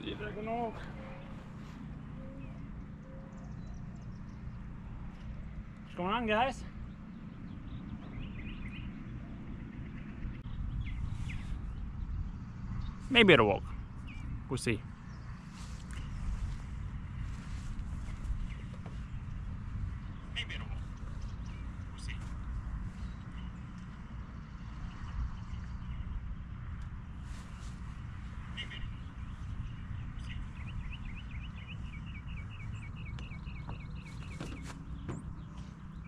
see if I can walk. What's going on, guys? Maybe it'll walk. We'll see. Maybe it'll walk. We'll see.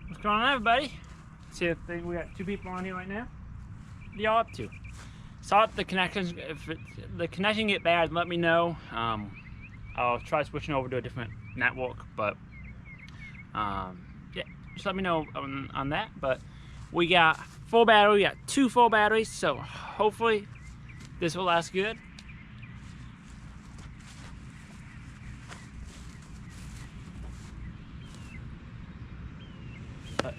What's going on, everybody? See if we got 2 people on here right now. What are y'all up to? Saw the connections. If the connection get bad, let me know. I'll try switching over to a different network, but yeah, just let me know on that. But we got full battery. We got 2 full batteries, so hopefully this will last good. But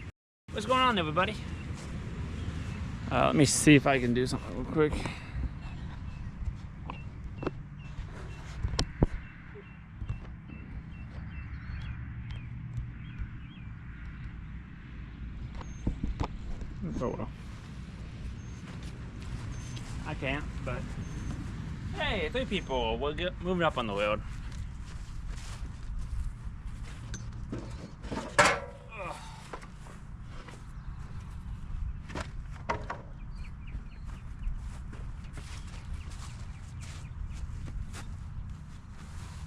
what's going on, everybody? Let me see if I can do something real quick. Oh well. I can't, but hey, 3 people. We're moving up on the road.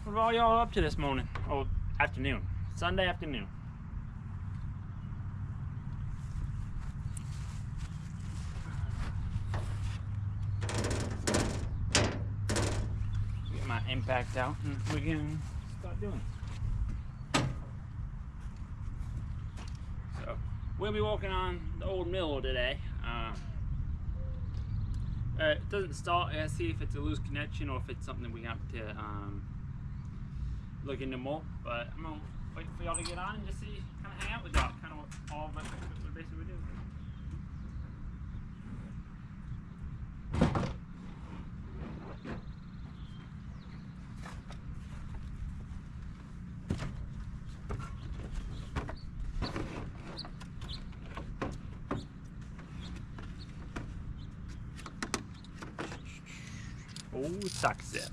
What are all y'all up to this morning? Or afternoon? Sunday afternoon. Get my impact out and we can start doing it. So, we'll be walking on the old mill today. It doesn't start. I see if it's a loose connection or if it's something we have to look into more, but I'm gonna wait for y'all to get on and just see, kind of hang out with y'all, kind of what all of us basically do. Oh, sucks it.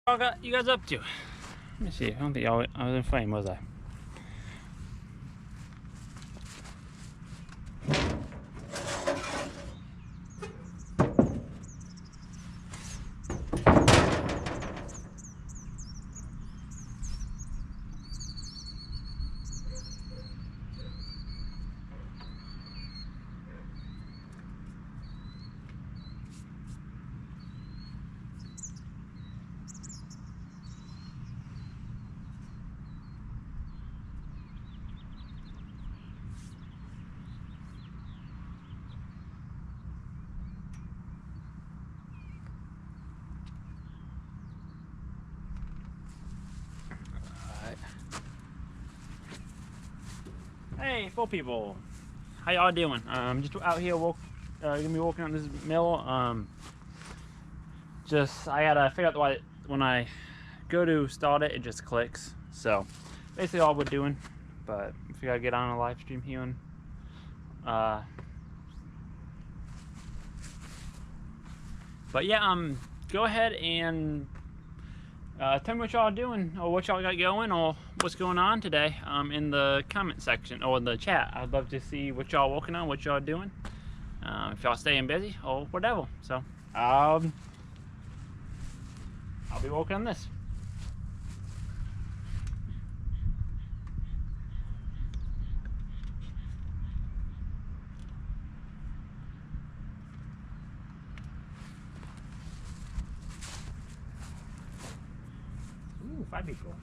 What got you guys up to? Let me see. I don't think I was in frame, was I? Hey, 4 people. How y'all doing? Just out here gonna be walking on this mill. Just I gotta figure out why when I go to start it, it just clicks. So basically all we're doing. But if you gotta get on a live stream here and but yeah, go ahead and tell me what y'all doing or what y'all got going or what's going on today in the comment section or in the chat. I'd love to see what y'all working on, what y'all doing, if y'all staying busy or whatever. So I'll be working on this. Ooh, 5 people.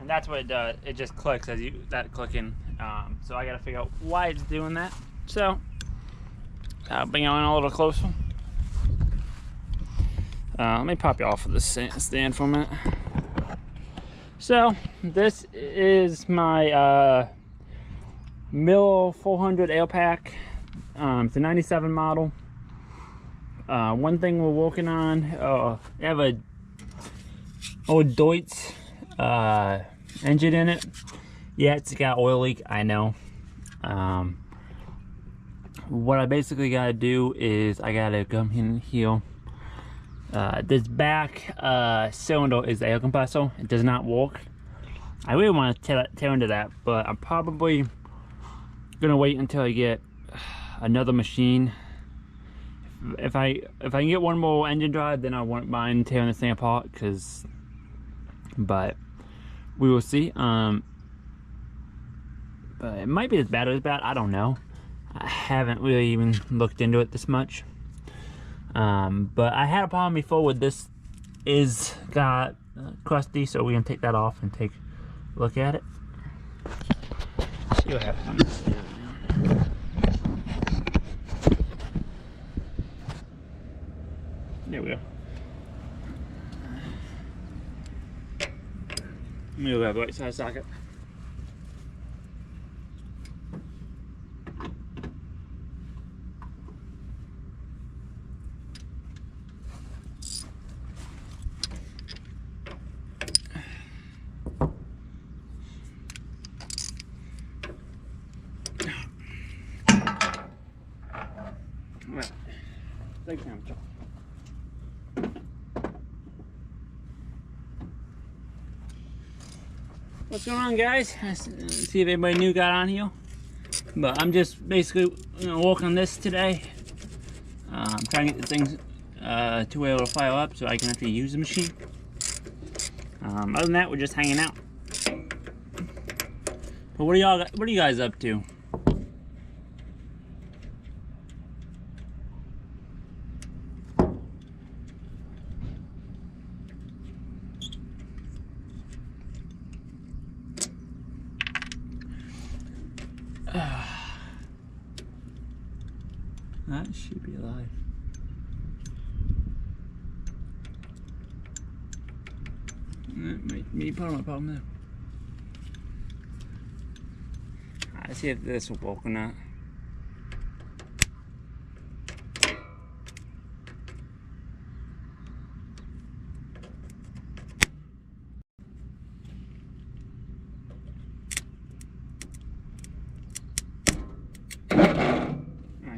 And that's what it does. It just clicks as you that clicking. So I gotta figure out why it's doing that. So I'll bring it on a little closer. Let me pop you off of this stand for a minute. So this is my Mill 400 air pack. It's a 97 model. One thing we're working on, I have a old Deutz engine in it. Yeah, it's got oil leak, I know. What I basically gotta do is I gotta come in here. This back cylinder is the air compressor. It does not work. I really want to tear into that, but I'm probably gonna wait until I get another machine. If I can get one more engine drive, then I won't mind tearing this thing apart. But we will see. But it might be as bad as bad. I don't know. I haven't really even looked into it this much. But I had a problem before with this. Is got crusty, so we're gonna take that off and take a look at it. See what happens. There we go. Let me grab the right side socket. Right. Thank you. What's going on, guys? Let's see if anybody new got on here. But I'm just basically working on this today. I'm trying to get the things to be able to fire up so I can actually use the machine. Other than that, we're just hanging out. But what are you guys up to? That should be alive. That might be part of my problem there. Let's see if this will work or not.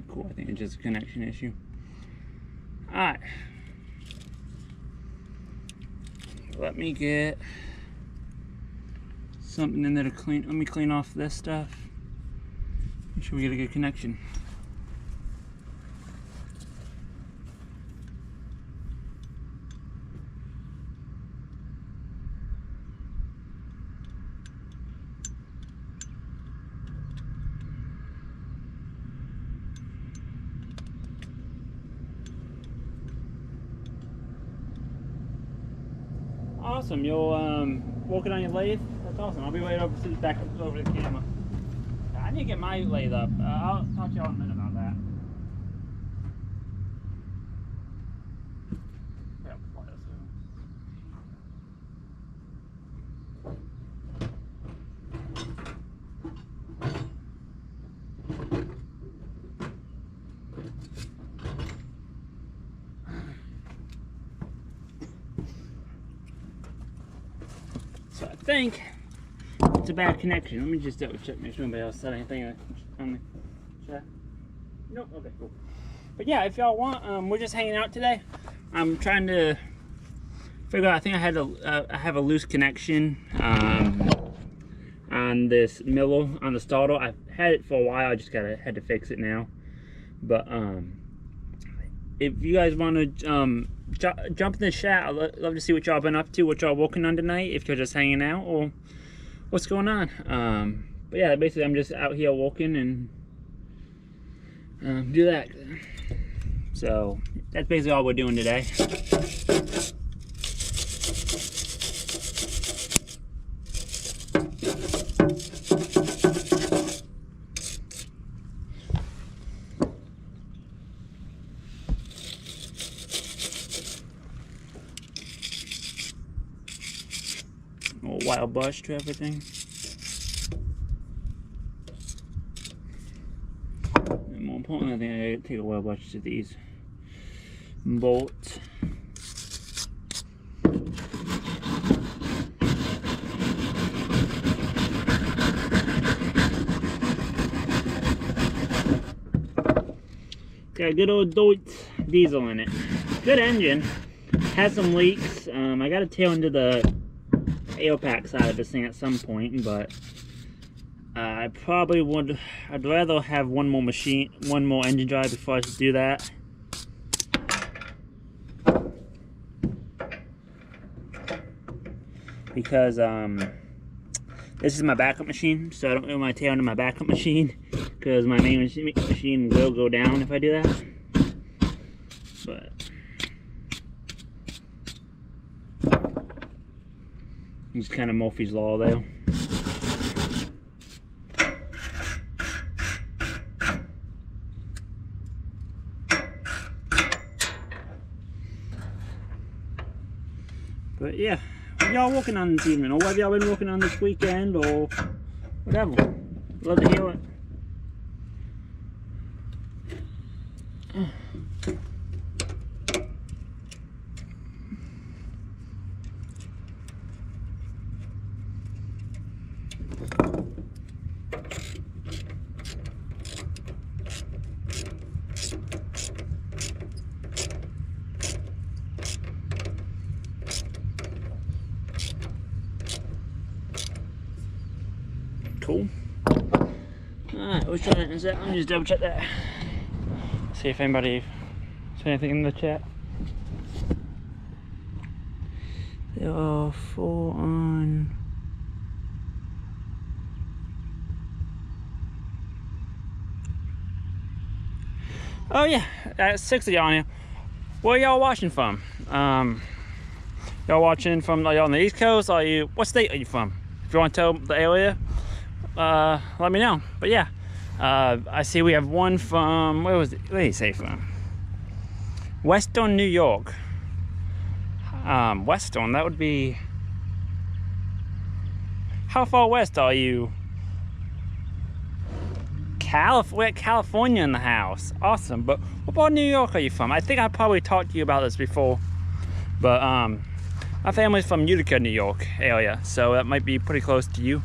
Cool, I think it's just a connection issue. Alright. Let me get something in there to clean. Let me clean off this stuff. Make sure we get a good connection. Awesome, you're working on your lathe? That's awesome. I'll be waiting over back over the camera. I need to get my lathe up. I'll talk to y'all in a minute about that. So I think it's a bad connection. Let me just double check, make sure nobody else said anything on the chat. Nope. Okay, cool. But yeah, if y'all want, we're just hanging out today. I'm trying to figure out. I think I have a loose connection on this Miller on the starter. I've had it for a while. I just had to fix it now. But if you guys want to jump in the chat, I'd love to see what y'all been up to, what y'all working on tonight. If you're just hanging out or what's going on. But yeah, basically I'm just out here walking and do that. So that's basically all we're doing today. Wild bush to everything. And more importantly, I think I gotta take a wild bush to these bolts. Got a good old Deutz diesel in it. Good engine. Has some leaks. I got to tail into the air pack side of this thing at some point, but I probably would. I'd rather have one more engine drive before I do that. Because this is my backup machine, so I don't really want to tail into my backup machine because my main machine will go down if I do that. But it's kind of Murphy's Law there. But yeah, what y'all working on this evening, or what have y'all been working on this weekend, or whatever? Love to hear it. Cool. Alright, we'll try that in a sec. Let me just double check that. See if anybody said anything in the chat. There are 4 on. Oh yeah, that's 6 of y'all on here. Where y'all watching from? Y'all watching from, are y'all on the East Coast? Are you, what state are you from? If you want to tell the area, let me know. But yeah, I see we have one from, where was it? Where did he say from? Western New York. Western, that would be, how far west are you? California in the house. Awesome. But what part of New York are you from? I think I probably talked to you about this before. But my family's from Utica, New York area, so that might be pretty close to you.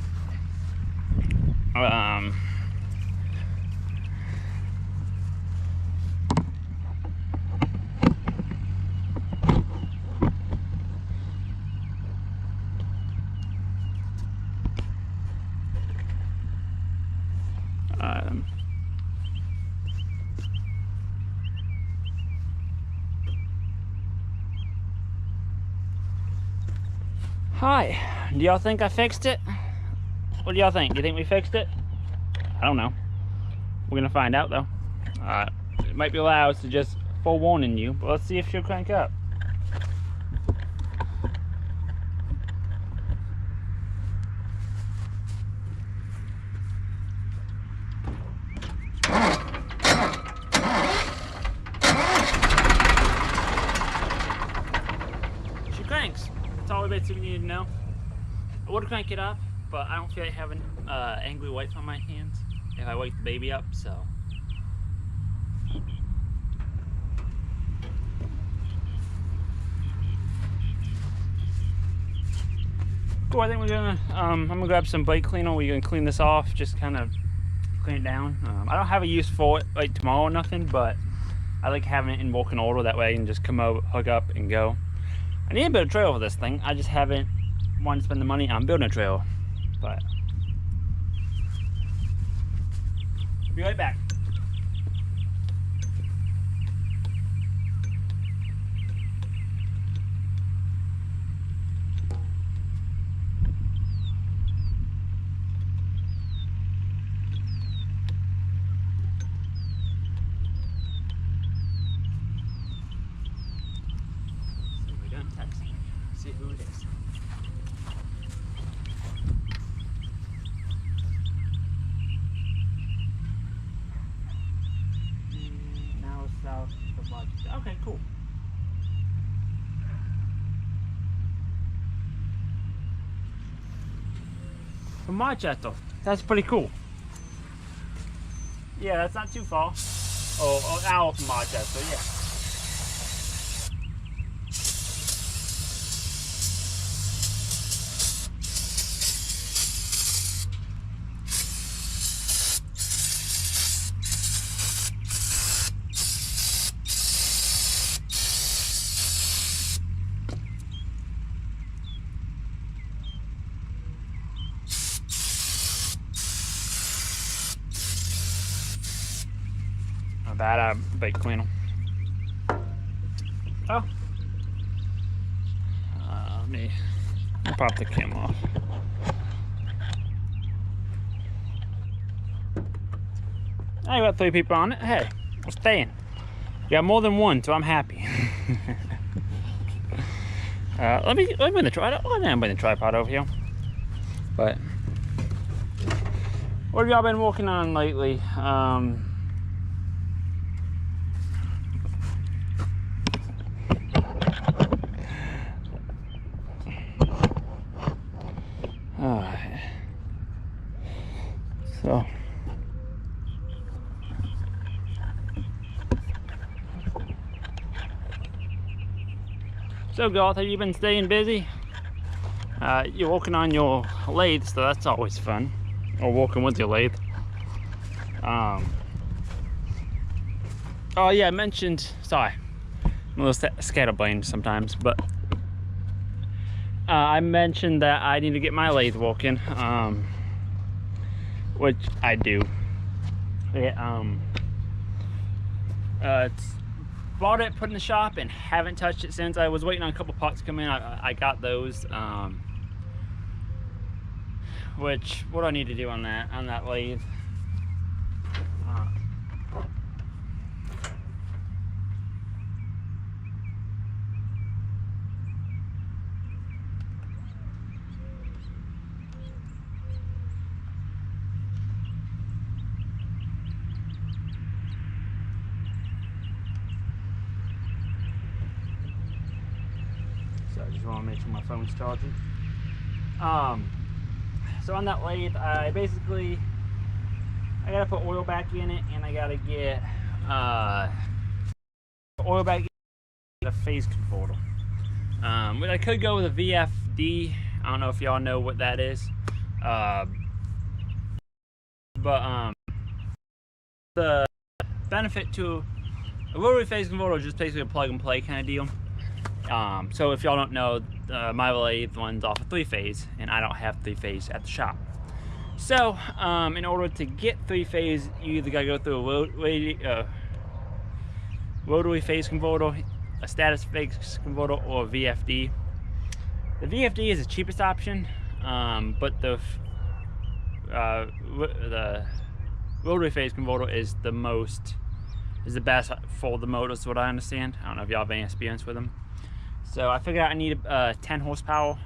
Hi, do y'all think I fixed it? What do y'all think? Do you think we fixed it? I don't know. We're gonna find out though. It might be loud, so just forewarning you, but let's see if she'll crank up. She cranks. That's all we basically need to know. I would crank it up, but I don't feel like having angry wipes on my hands if I wake the baby up, so. cool. I think we're gonna, I'm gonna grab some bike cleaner. We're gonna clean this off, just kind of clean it down. I don't have a use for it like tomorrow or nothing, but I like having it in walking order. That way I can just come over, hook up, and go. I need a bit of trail for this thing. I just haven't wanted to spend the money on building a trail, but I'll be right back. See who it is. Now south of Rochester. Okay, cool. From Rochester. That's pretty cool. Yeah, that's not too far. Oh, an hour from Rochester, yeah. Bad bike cleaner. Oh. Let me pop the camera off. I got 3 people on it. Hey, we're staying. You got more than one, so I'm happy. let me bring the tripod. Oh, I didn't bring the tripod over here. But what have y'all been working on lately? So Garth, have you been staying busy? You're working on your lathe, so that's always fun. Or working with your lathe. Oh yeah, I mentioned, sorry, I'm a little scatterbrained sometimes, but I mentioned that I need to get my lathe working, which I do. It's bought it, put in the shop, and haven't touched it since. I was waiting on a couple parts to come in. I got those. Which, what do I need to do on that lathe? So I just want to make sure my phone's charging. So on that lathe, I gotta put oil back in it, and I gotta get oil back in the phase converter. But I could go with a VFD. I don't know if y'all know what that is. The benefit to a rotary phase converter is just basically a plug and play kind of deal. So if y'all don't know, my lathe runs off of 3-phase, and I don't have 3-phase at the shop. So in order to get 3-phase, you either gotta go through a rotary phase converter, a status phase converter, or a VFD. The VFD is the cheapest option, but the rotary phase converter is the best for the motors, what I understand. I don't know if y'all have any experience with them. So I figured out I need a 10 horsepower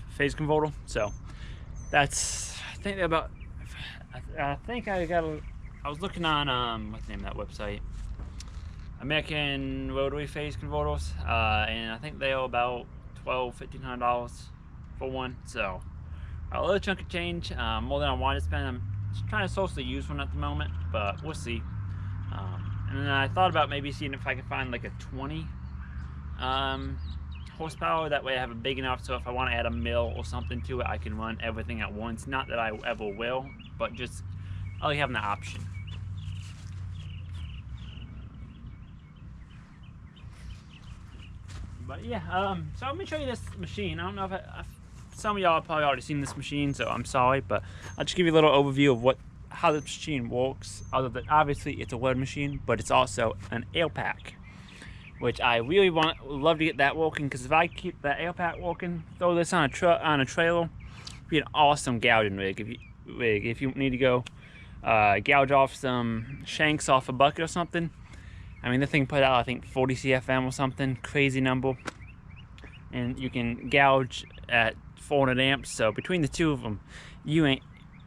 phase converter. So that's, I think they're about, I was looking on, what's the name of that website? American Rotary Phase Converters, and I think they are about $1,200–$1,500 for one. So a little chunk of change, more than I wanted to spend. I'm just trying to source the used one at the moment, but we'll see. And then I thought about maybe seeing if I could find like a 20 horsepower. That way I have it big enough so if I want to add a mill or something to it, I can run everything at once. Not that I ever will, but just I like having the option. But yeah, so let me show you this machine. I don't know if some of y'all have probably already seen this machine, so I'm sorry, but I'll just give you a little overview of how this machine works. Other than obviously it's a wood machine, but it's also an ale pack, which I really would love to get that working, because if I keep that ale pack working, throw this on a trailer, it'd be an awesome gouging rig. If you need to go gouge off some shanks off a bucket or something. I mean, the thing put out, I think 40 CFM or something, crazy number. And you can gouge at 400 amps, so between the two of them,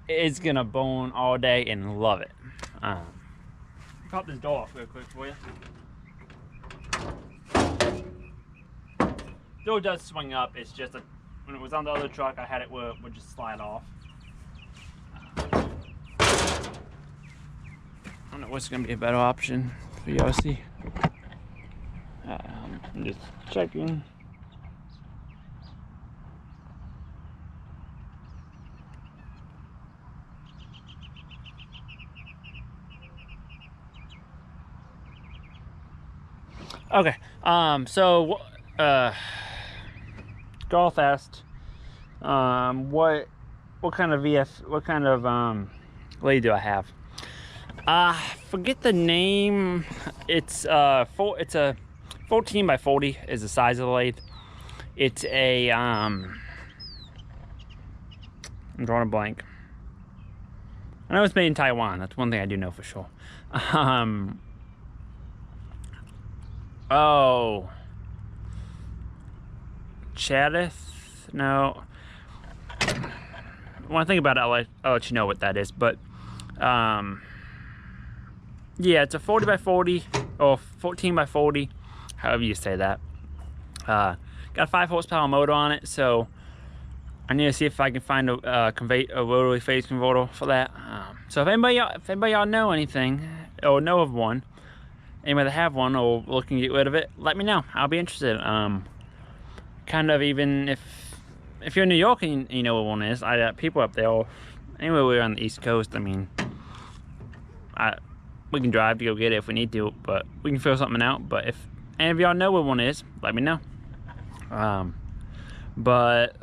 it's gonna bone all day and love it. Pop this door off real quick for you. Door does swing up, it's just when it was on the other truck, I had it where it would just slide off. I don't know what's gonna be a better option for y'all to see. I'm just checking. Okay, so Golf asked, what kind of lathe do I have? Forget the name. It's a 14 by 40 is the size of the lathe. It's a I'm drawing a blank. I know it's made in Taiwan. That's one thing I do know for sure. Oh, Chadith? No. When I think about it, I'll let you know what that is. But yeah, it's a 40 by 40 or 14 by 40, however you say that. Got a 5 horsepower motor on it, so I need to see if I can find a rotary phase converter for that. So if anybody y'all know anything or know of one, anybody that have one or looking to get rid of it, let me know. I'll be interested. Kind of, even if you're in New York and you know what one is, I got people up there, or anywhere we're on the East Coast. I mean, we can drive to go get it if we need to, but we can figure something out. But if any of y'all know what one is, let me know. But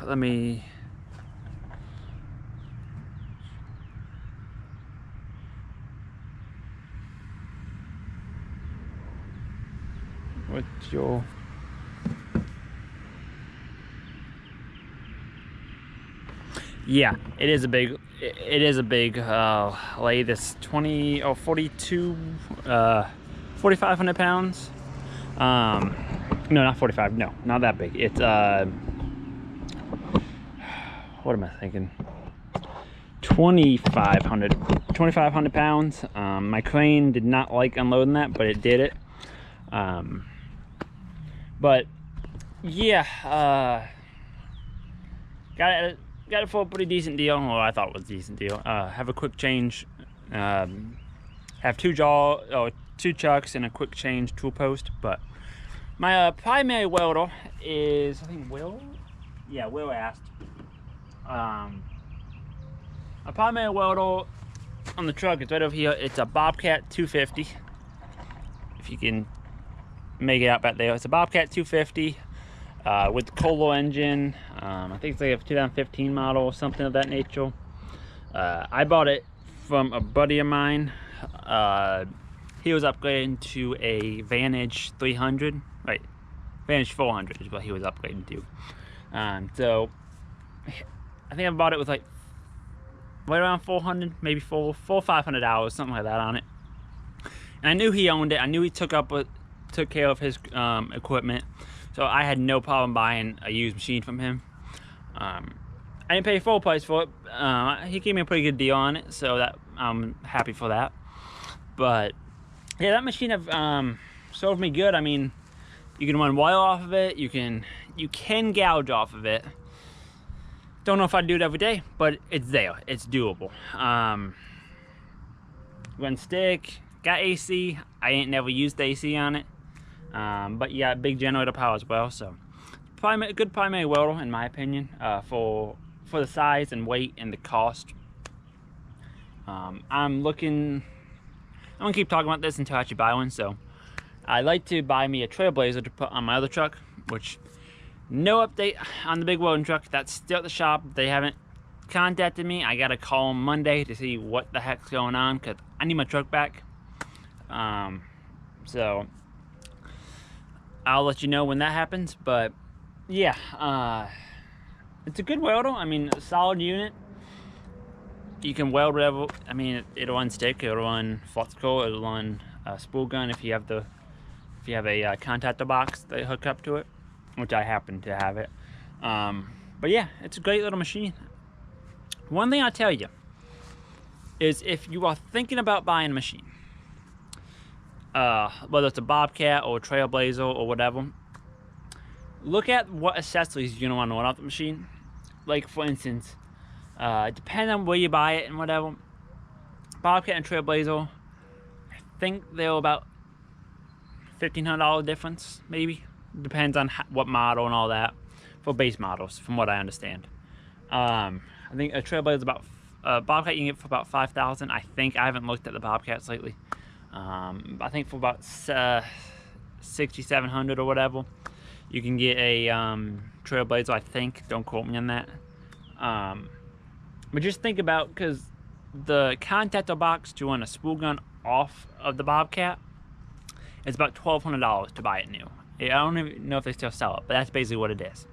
let me. What's your? Yeah, it is a big lathe. It's 4,500 pounds. No, not 45. No, not that big. It's what am I thinking? 2,500 pounds. My crane did not like unloading that, but it did it. But yeah, got it for a pretty decent deal. Well, I thought it was a decent deal. Have a quick change. Have two chucks and a quick change tool post. But my primary welder is, I think Will asked. A primary welder on the truck is right over here. It's a Bobcat 250. If you can make it out back there, it's a Bobcat 250 with the Kohler engine. I think it's like a 2015 model or something of that nature. I bought it from a buddy of mine. He was upgrading to a Vantage 300, right? Vantage 400 is what he was upgrading to. So I think I bought it with like right around 400, maybe 400 or 500 hours, something like that on it. And I knew he owned it. I knew he took care of his equipment, so I had no problem buying a used machine from him. I didn't pay full price for it. He gave me a pretty good deal on it, so that I'm happy for that. But yeah, that machine have served me good. I mean, you can run wire off of it. You can gouge off of it. Don't know if I'd do it every day, but it's there. It's doable. Run stick. Got AC. I ain't never used AC on it. But yeah, big generator power as well. So a good primary welder in my opinion, for the size and weight and the cost. I'm gonna keep talking about this until I actually buy one. So I'd like to buy me a Trailblazer to put on my other truck, which no update on the big welding truck. That's still at the shop. They haven't contacted me. I gotta call them Monday to see what the heck's going on, because I need my truck back. So I'll let you know when that happens. But yeah, it's a good welder. I mean, a solid unit. You can weld whatever. I mean, it'll run stick, it'll run flux core, it'll run spool gun if you have a contactor box they hook up to it, which I happen to have it. But yeah, it's a great little machine. One thing I'll tell you is, if you are thinking about buying a machine, whether it's a Bobcat or a Trailblazer or whatever, look at what accessories you're gonna want to run off the machine. Like, for instance, depending on where you buy it and whatever, Bobcat and Trailblazer, I think they're about $1,500 difference, maybe. Depends on what model and all that, for base models, from what I understand. I think a Trailblazer is about, Bobcat you can get for about $5,000. I think. I haven't looked at the Bobcats lately. I think for about $6,700 or whatever, you can get a Trailblazer, I think. Don't quote me on that. But just think about, because the contactor box to run a spool gun off of the Bobcat is about $1,200 to buy it new. I don't even know if they still sell it, but that's basically what it is.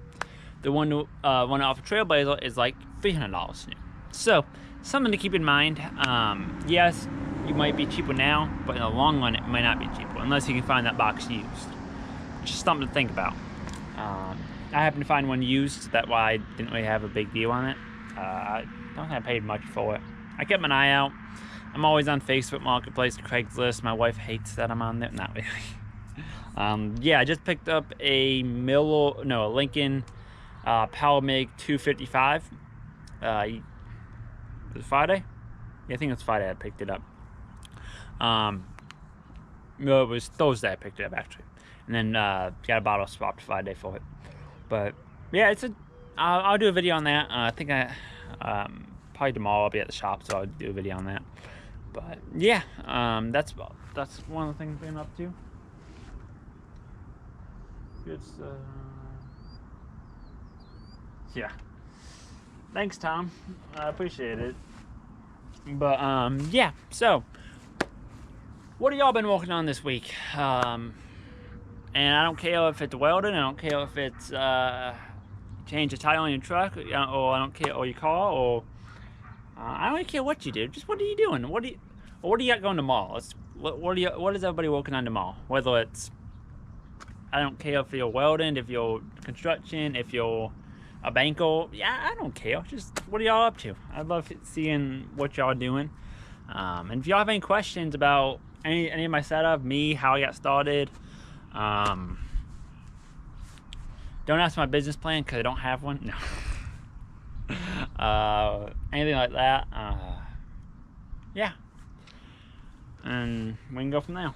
The one to run off a Trailblazer is like $300 new. So something to keep in mind. Yes, you might be cheaper now, but in the long run, it might not be cheaper unless you can find that box used. Just something to think about. I happened to find one used, so that's why I didn't really have a big deal on it. I don't think I paid much for it. I kept an eye out. I'm always on Facebook Marketplace, Craigslist. My wife hates that I'm on there. Not really. Yeah, I just picked up a Lincoln Power MIG 255. Was it Friday? Yeah, I think it was Friday I picked it up. No, it was Thursday I picked it up, actually. And then got a bottle swapped Friday for it. But yeah, I'll do a video on that. I think probably tomorrow I'll be at the shop, so I'll do a video on that. But yeah, that's one of the things I've been up to. Yeah. Thanks, Tom. I appreciate it. But yeah. So, what have y'all been working on this week? And I don't care if it's welding. I don't care if it's change the tire on your truck, or I don't care, or your car, or I don't really care what you do. Just what are you doing? What do you got going tomorrow? What is everybody working on tomorrow? Whether it's, I don't care if you're welding, if you're construction, if you're a banker. Yeah, I don't care. Just what are y'all up to? I'd love seeing what y'all doing. And if y'all have any questions about any of my setup, me, how I got started, don't ask my business plan, because I don't have one. No. Anything like that. Yeah. And we can go from there.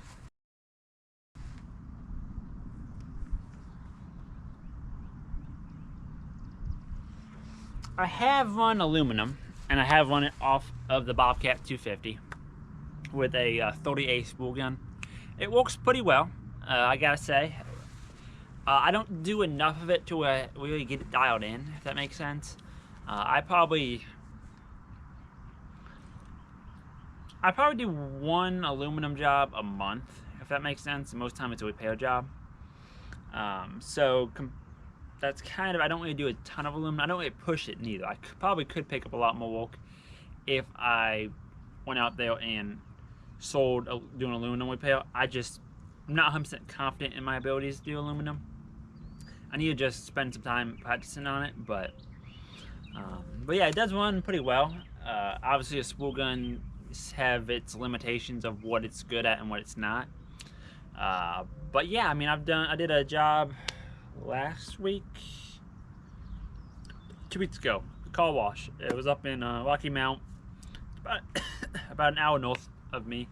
I have run aluminum, and I have run it off of the Bobcat 250 with a 30A spool gun. It works pretty well, I gotta say. I don't do enough of it to really get it dialed in, if that makes sense. I probably do one aluminum job a month, if that makes sense. Most of the time it's a repair job. So that's kind of, I don't really do a ton of aluminum. I don't really push it neither. I probably could pick up a lot more work if I went out there and sold doing aluminum repair. I'm not 100% confident in my abilities to do aluminum. I need to just spend some time practicing on it, but yeah, it does run pretty well. Obviously, a spool gun have its limitations of what it's good at and what it's not. But yeah, I mean, I did a job last week, 2 weeks ago, car wash. It was up in Rocky Mount, about an hour north of me.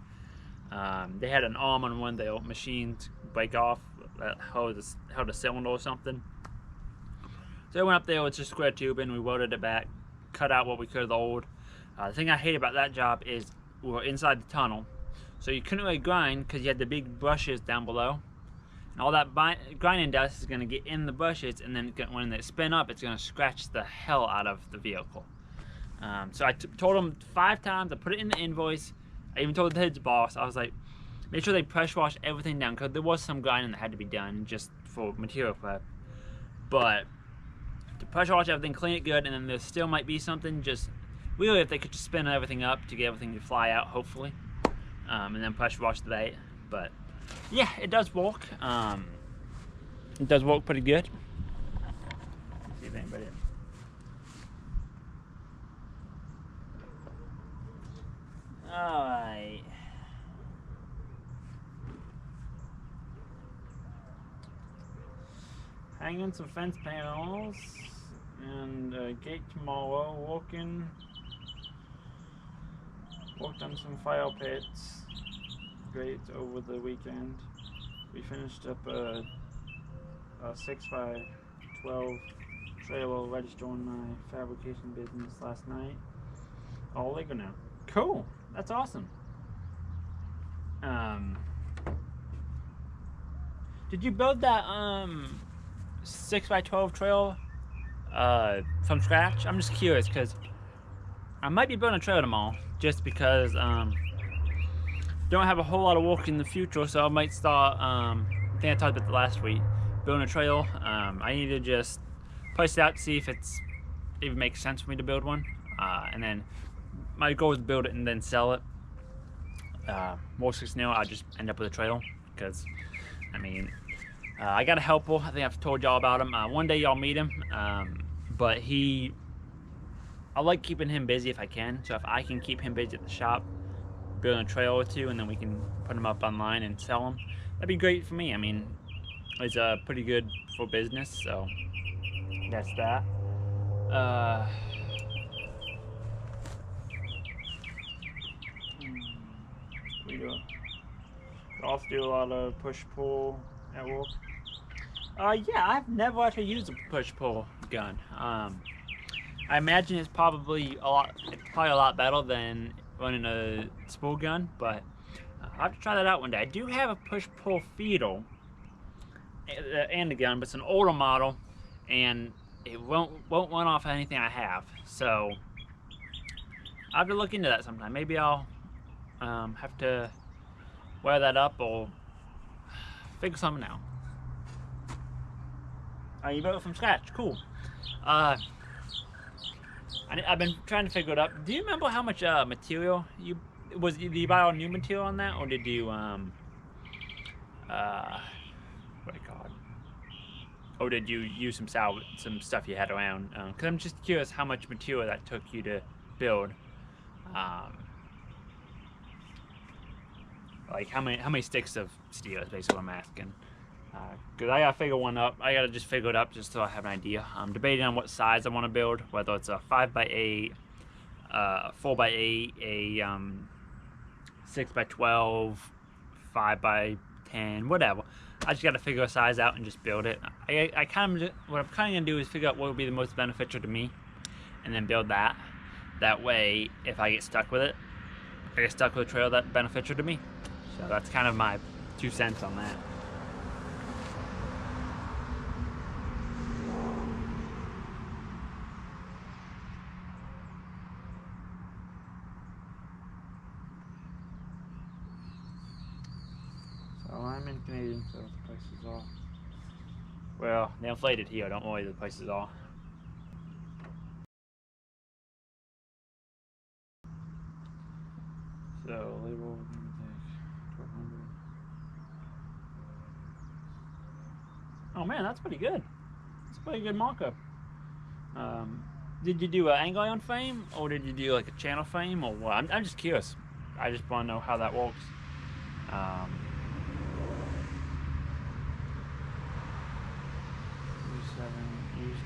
They had an arm on one of their machines break off that held a cylinder or something. So I went up there with just square tubing, we welded it back, cut out what we could of the old. The thing I hate about that job is we were inside the tunnel, so you couldn't really grind because you had the big brushes down below. And all that grinding dust is going to get in the brushes, and then when they spin up, it's going to scratch the hell out of the vehicle. So I told them 5 times, I put it in the invoice. I even told the head boss, I was like, make sure they pressure wash everything down, because there was some grinding that had to be done just for material prep. But to pressure wash everything, clean it good, and then there still might be something, just really if they could just spin everything up to get everything to fly out, hopefully. And then pressure wash the bait. But yeah, it does work. It does work pretty good. Let's see if anybody. Alright. Hanging some fence panels and a gate tomorrow. Worked on some fire pits. Great over the weekend. We finished up a 6x12 trailer registering my fabrication business last night. All Lego now. Cool. That's awesome. Did you build that 6x12 trailer from scratch? I'm just curious because I might be building a trailer tomorrow just because don't have a whole lot of work in the future, so I might start, I think I talked about it last week, building a trailer. I need to just price it out to see if it's even makes sense for me to build one, and then my goal is to build it and then sell it. Most of I'll just end up with a trailer because, I mean, I got a helper. I think I've told y'all about him. One day y'all meet him, but I like keeping him busy if I can. So if I can keep him busy at the shop, building a trailer or two, and then we can put them up online and sell them, that'd be great for me. I mean, it's pretty good for business, so that's that. We also do a lot of push-pull at work. Yeah, I've never actually used a push-pull gun. I imagine it's probably a lot better than running a spool gun, but I'll have to try that out one day. I do have a push-pull feeder and a gun, but it's an older model, and it won't run off anything I have. So I'll have to look into that sometime. Maybe I'll have to wear that up or figure something out. You built it from scratch. Cool. I've been trying to figure it out. Do you remember how much material did you buy all new material on that, or did you what do you call it? Or did you use some stuff you had around? Because I'm just curious how much material that took you to build. Like how many sticks of steel is basically what I'm asking. Because I gotta figure one up. I gotta just figure it up just so I have an idea. I'm debating on what size I want to build, whether it's a 5x8, 4x8, a 6x12, 5x10, whatever. I just gotta figure a size out and just build it. What I'm kind of gonna do is figure out what would be the most beneficial to me, and then build that. That way, if I get stuck with it, I get stuck with a trailer that's beneficial to me. So that's kind of my 2 cents on that. So I'm in Canadian, so the prices are, well, they inflated here, don't worry, the prices are. So label, $1,200. Oh man, that's pretty good. It's a pretty good markup. Did you do an angle iron frame, or did you do like a channel frame, or what? I'm just curious. I just want to know how that works.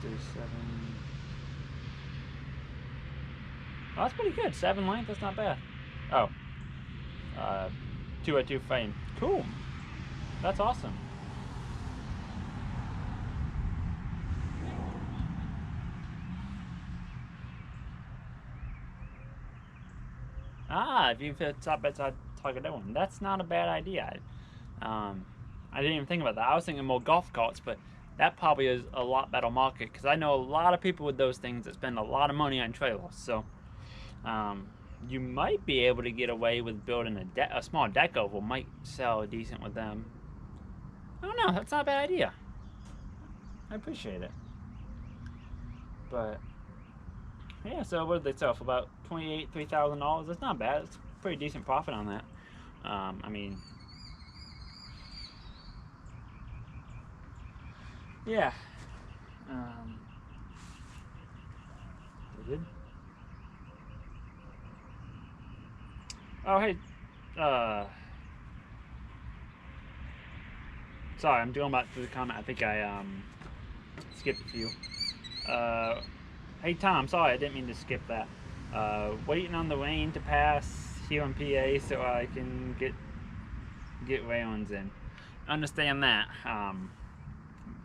Use 7. Oh, that's pretty good. 7 length, that's not bad. Oh. 2x2 frame. Cool. That's awesome. Ah, if you fit top beds, I'd target that one. That's not a bad idea. I didn't even think about that. I was thinking more golf carts, but that probably is a lot better market because I know a lot of people with those things that spend a lot of money on trailers. So you might be able to get away with building a small deck oval. Might sell decent with them. I don't know. That's not a bad idea. I appreciate it. But yeah, so what did they sell for? About $3,000. That's not bad. It's a pretty decent profit on that. I mean, yeah. They did. Oh, hey. Sorry, I'm doing about through the comment. I think I skipped a few. Hey Tom, sorry, I didn't mean to skip that. Waiting on the rain to pass here in PA so I can get rayons in. Understand that.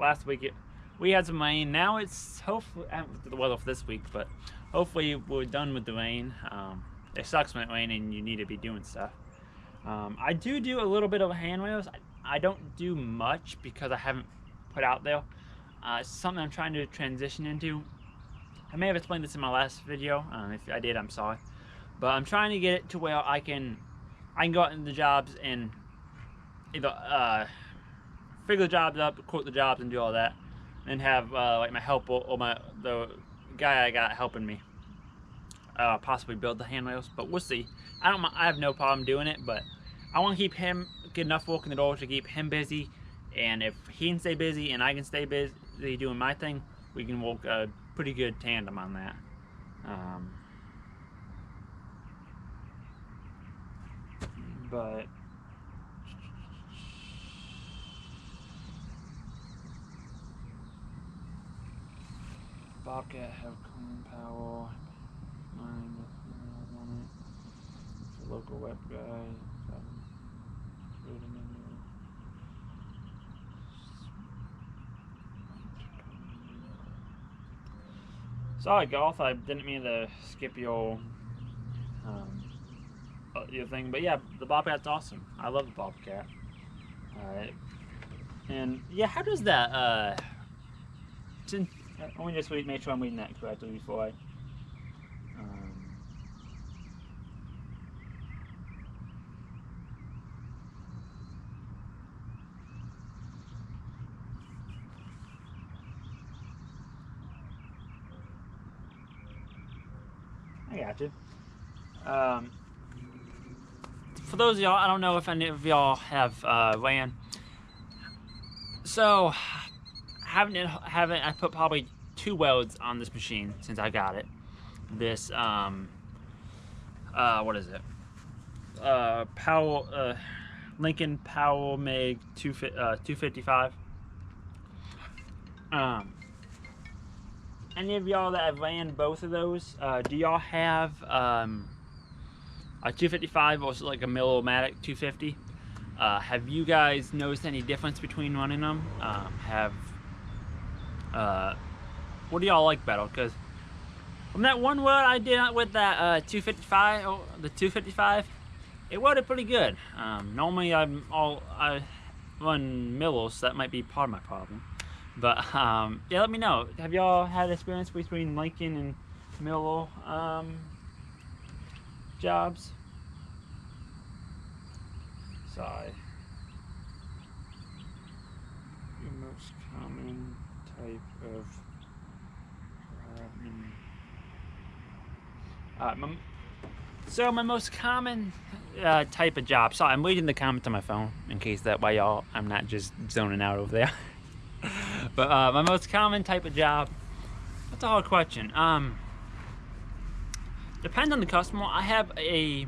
Last week we had some rain. Now it's hopefully the weather for this week, but hopefully we're done with the rain. It sucks when it rains and you need to be doing stuff. I do a little bit of hand rails. I don't do much because I haven't put out there. It's something I'm trying to transition into. I may have explained this in my last video. If I did, I'm sorry. But I'm trying to get it to where I can go out into the jobs and either figure the jobs up, quote the jobs, and do all that, and have like my helper or the guy I got helping me possibly build the handrails. But we'll see. I have no problem doing it, but I want to keep him, get enough work in the door to keep him busy, and if he can stay busy and I can stay busy doing my thing, we can work a pretty good tandem on that. But Bobcat have clean power. Mine on it. It's a local web guy. Sorry, Golf. I didn't mean to skip your thing, but yeah, the Bobcat's awesome. I love the Bobcat. Alright. And yeah, how does that let me just make sure I'm reading that correctly before I I got you. For those of y'all, I don't know if any of y'all have ran. So, I put probably 2 welds on this machine since I got it. This what is it? Lincoln Power Meg 255. Any of y'all that have ran both of those, do y'all have a 255 or like a Millomatic 250? Have you guys noticed any difference between running them? What do y'all like better? Because from that one weld I did with that 255, or the 255, it welded pretty good. Normally I run Millos, so that might be part of my problem. But yeah, let me know. Have y'all had experience between Lincoln and Millo jobs? Sorry. Your most common type of so my most common type of job. Sorry, I'm reading the comments on my phone in case that way I'm not just zoning out over there. But my most common type of job, that's a hard question. Depends on the customer. I have a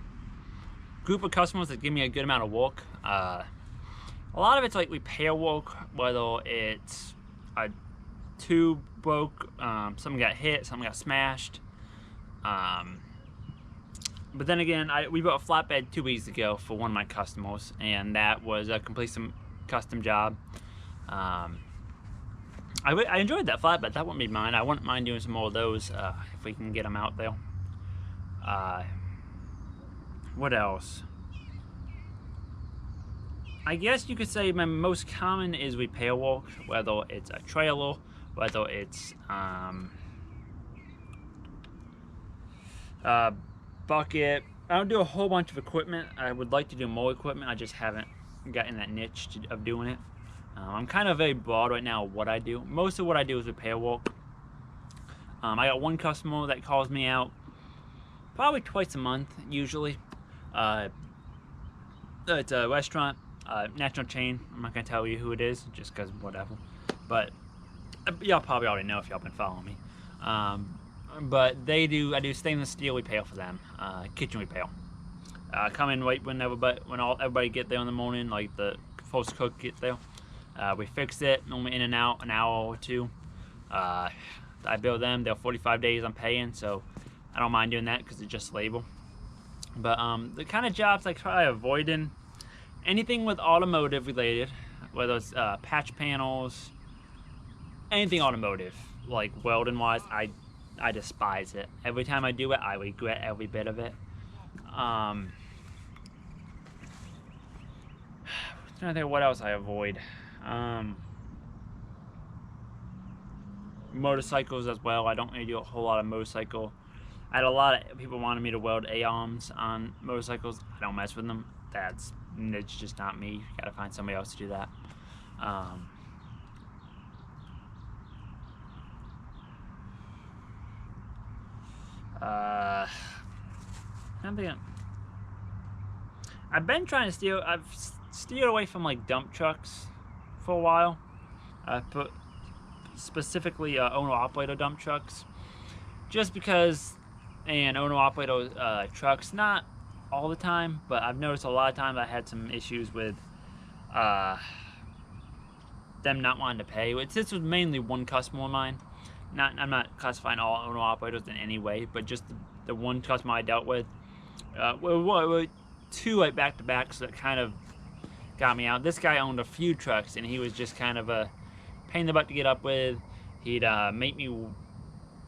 group of customers that give me a good amount of work. A lot of it's like repair work, whether it's a tube broke, something got hit, something got smashed. But then again, we built a flatbed 2 weeks ago for one of my customers, and that was a complete custom job. I enjoyed that flatbed. That wouldn't be mine. I wouldn't mind doing some more of those if we can get them out there. What else? I guess you could say my most common is repair work, whether it's a trailer, whether it's bucket. I don't do a whole bunch of equipment. I would like to do more equipment. I just haven't gotten that niche of doing it. I'm kind of very broad right now of what I do. Most of what I do is repair work. I got one customer that calls me out probably twice a month, usually. It's a restaurant, national chain. I'm not gonna tell you who it is, just cause whatever. But y'all probably already know if y'all been following me. But I do stainless steel repair for them, kitchen repair. Come in right when everybody get there in the morning, like the first cook gets there. We fix it, normally in and out an hour or two. I bill them, they're 45 days I'm paying, so I don't mind doing that because it's just labor. But the kind of jobs I try avoiding, anything with automotive related, whether it's patch panels, anything automotive, like welding wise, I despise it. Every time I do it, I regret every bit of it. I'm trying to think what else I avoid. Motorcycles as well. I don't really do a whole lot of motorcycle. I had a lot of people wanting me to weld A-arms on motorcycles. I don't mess with them. It's just not me. You gotta find somebody else to do that. I've been trying to steer. I've steered away from like dump trucks for a while. I put specifically owner-operator dump trucks, just because, and owner-operator trucks, not all the time, but I've noticed a lot of times I had some issues with them not wanting to pay. This was mainly one customer of mine. I'm not classifying all owner-operators in any way, but just the one customer I dealt with. Were two like back-to-back, so that kind of got me out. This guy owned a few trucks, and he was just kind of a pain in the butt to get up with. He'd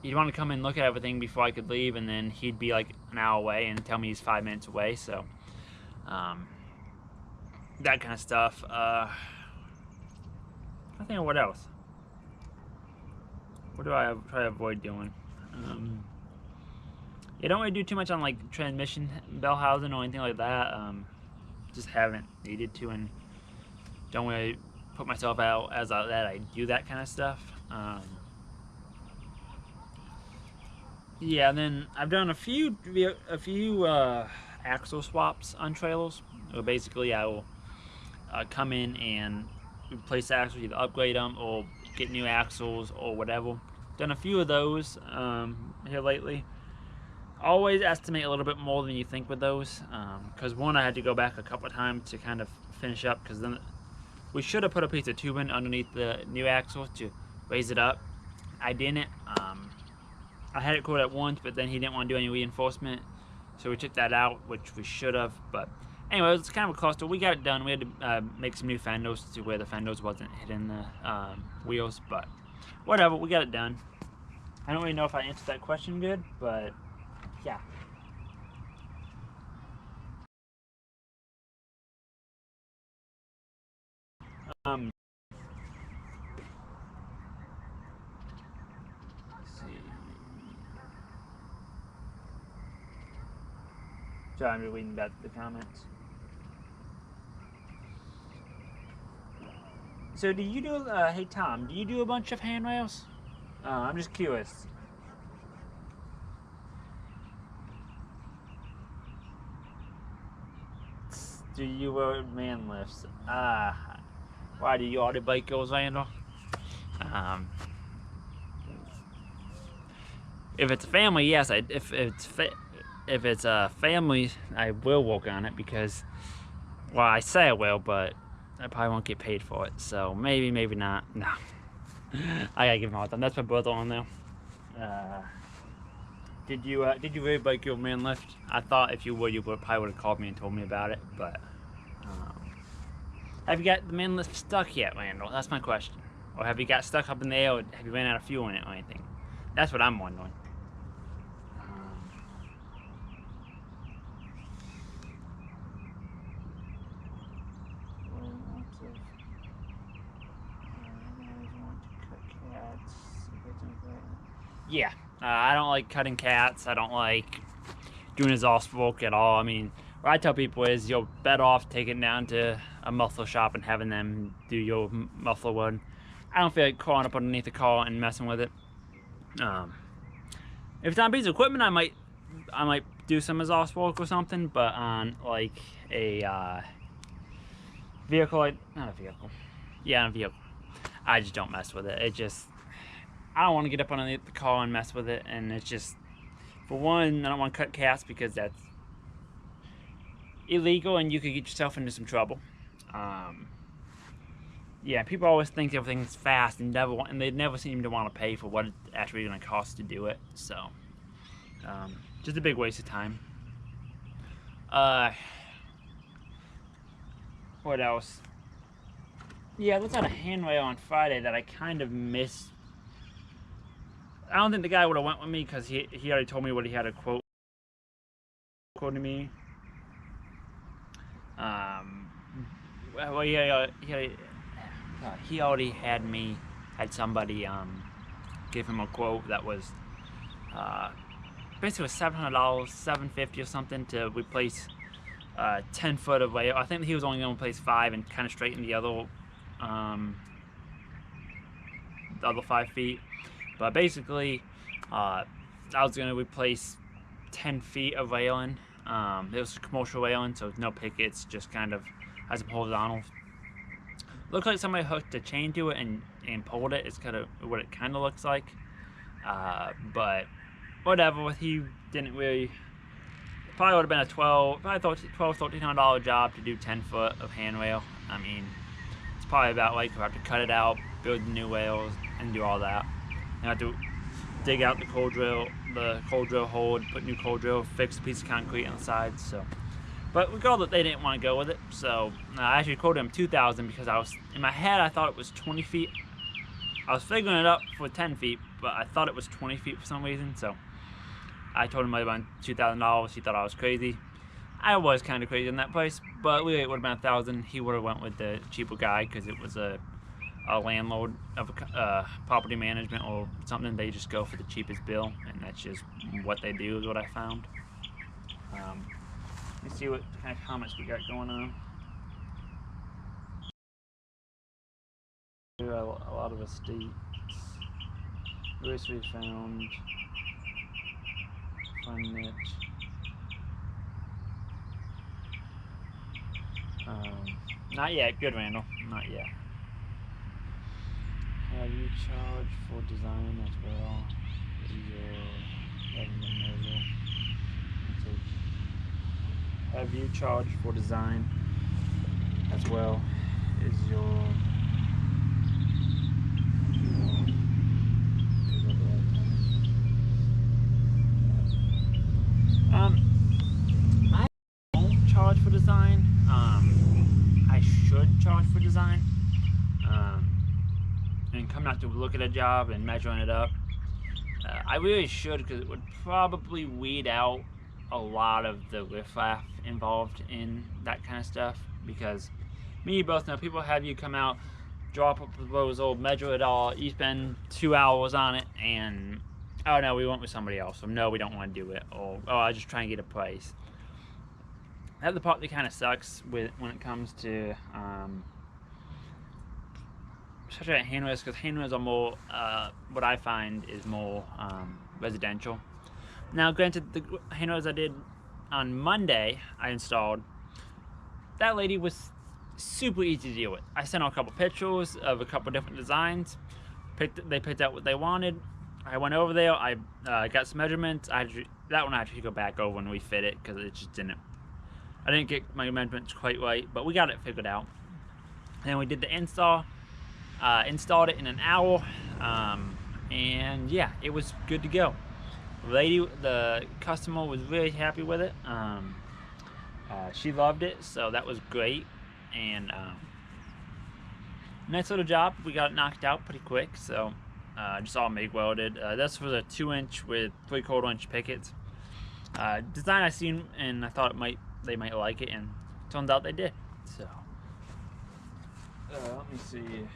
he'd want to come and look at everything before I could leave, and then he'd be like an hour away and tell me he's 5 minutes away. So that kind of stuff. I think of what else. What do I try to avoid doing? You don't really do too much on like transmission bell housing or anything like that. Just haven't needed to, and don't really put myself out as that I do that kind of stuff. Yeah, and then I've done a few axle swaps on trailers. Where basically, I will come in and replace the axles, either upgrade them or get new axles or whatever. Done a few of those here lately. Always estimate a little bit more than you think with those, because one, I had to go back a couple of times to kind of finish up, because then we should have put a piece of tubing underneath the new axle to raise it up. I didn't. I had it quoted at once, but then he didn't want to do any reinforcement, so we took that out, which we should have. But anyway, it's kind of a cluster. We got it done. We had to make some new fenders to where the fenders wasn't hitting the wheels, but whatever, we got it done. I don't really know if I answered that question good, but yeah. Let's see. Sorry, I'm reading back the comments. So do you do, hey Tom, do you do a bunch of handrails? I'm just curious. Do you man lifts? Why do you order bike goes, Randall? If it's a family, yes. If it's a family, I will work on it, because, well, I say I will, but I probably won't get paid for it. So maybe not. No, I gotta give him all time. That's my brother on there. Did you really bike your man lift? I thought if you would, probably would have called me and told me about it. But have you got the man lift stuck yet, Randall? That's my question. Or have you got stuck up in the air? Or have you ran out of fuel in it or anything? That's what I'm wondering. yeah, I don't like cutting cats. I don't like doing exhaust work at all. I mean, what I tell people is you're better off taking it down to a muffler shop and having them do your muffler wood. I don't feel like crawling up underneath the car and messing with it. If it's on a piece of equipment, I might do some exhaust work or something, but on like a vehicle, not a vehicle, yeah, on a vehicle, I just don't mess with it. I don't want to get up underneath the car and mess with it, and it's just, for one, I don't want to cut cats because that's illegal and you could get yourself into some trouble. Yeah, people always think everything's fast and they never seem to want to pay for what it's actually going to cost to do it. So, just a big waste of time. What else? Yeah, I looked at a handrail on Friday that I kind of missed. I don't think the guy would have went with me because he already told me what he had a quoting me. Well, he already had somebody give him a quote that was basically $700, $750 or something to replace 10 foot of rail. I think he was only going to replace 5 and kind of straighten the other 5 feet. But basically, I was going to replace 10 feet of railing. It was commercial railing, so no pickets, just kind of has some horizontal. Looks like somebody hooked a chain to it and pulled it. It's kind of what it kind of looks like. But whatever, he didn't really. Probably would have been a $1,200-$1,300 job to do 10 foot of handrail. I mean, it's probably about like we have to cut it out, build the new rails, and do all that. And I have to dig out the cold drill hole, put new cold drill, fix a piece of concrete on the side. So, but regardless, they didn't want to go with it. So I actually quoted them $2,000 because I was in my head I thought it was 20 feet. I was figuring it up for 10 feet, but I thought it was 20 feet for some reason. So I told him about $2,000. He thought I was crazy. I was kind of crazy in that price, but really it would have been $1,000. He would have went with the cheaper guy because it was a landlord of a property management or something. They just go for the cheapest bill, and that's just what they do, is what I found. Let's see what kind of comments we got going on. A lot of estates. Lewis we found. Fun niche. Not yet. Good, Randall. Not yet. Have you charged for design as well? Have you charged for design as well? Is your I don't charge for design. I should charge for design. And coming out to look at a job and measuring it up. I really should, because it would probably weed out a lot of the riffraff involved in that kind of stuff. Because me and you both know, people have you come out, drop a proposal, measure it all, you spend 2 hours on it, and oh no, we went with somebody else, or no, we don't want to do it, or oh, I just try and get a price. That's the part that kind of sucks when it comes to especially at handrails, because handrails are more, what I find is more residential. Now, granted, the handrails I did on Monday, I installed, that lady was super easy to deal with. I sent her a couple pictures of a couple different designs. They picked out what they wanted. I went over there. I got some measurements. That one I had to go back over and refit it because it just didn't. I didn't get my measurements quite right, but we got it figured out. Then we did the install. Installed it in an hour, and yeah, it was good to go. The customer was really happy with it. She loved it, so that was great. And nice little job. We got it knocked out pretty quick, so just all MIG welded. This was a 2-inch with 3/4 inch pickets. Design I seen, and I thought they might like it, and turns out they did. So let me see.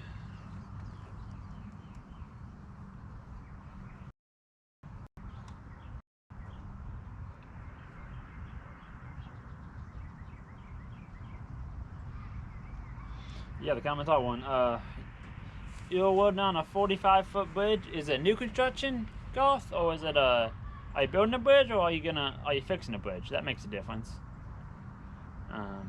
Yeah, the comments are one. You're welding on a 45-foot bridge. Is it new construction, Garth, or is it are you building a bridge, or are you fixing a bridge? That makes a difference. Let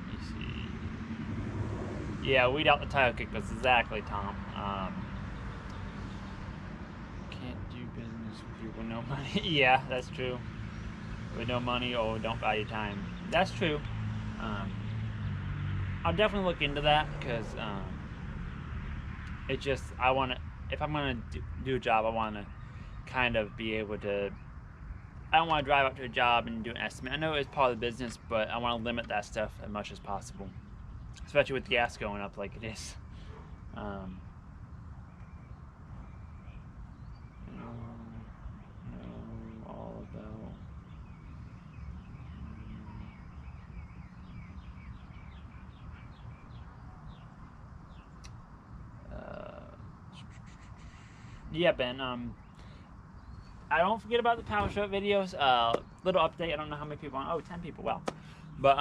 me see. Yeah, weed out the tire kickers. Exactly, Tom. Can't do business with people with no money. Yeah, that's true. With no money or don't value time. That's true. I'll definitely look into that because it's just I want to. If I'm gonna do a job, I want to kind of be able to. I don't want to drive up to a job and do an estimate. I know it's part of the business, but I want to limit that stuff as much as possible, especially with gas going up like it is. Yeah, Ben. I don't forget about the Power Stroke videos. Little update. I don't know how many people on. Oh, 10 people. Wow. But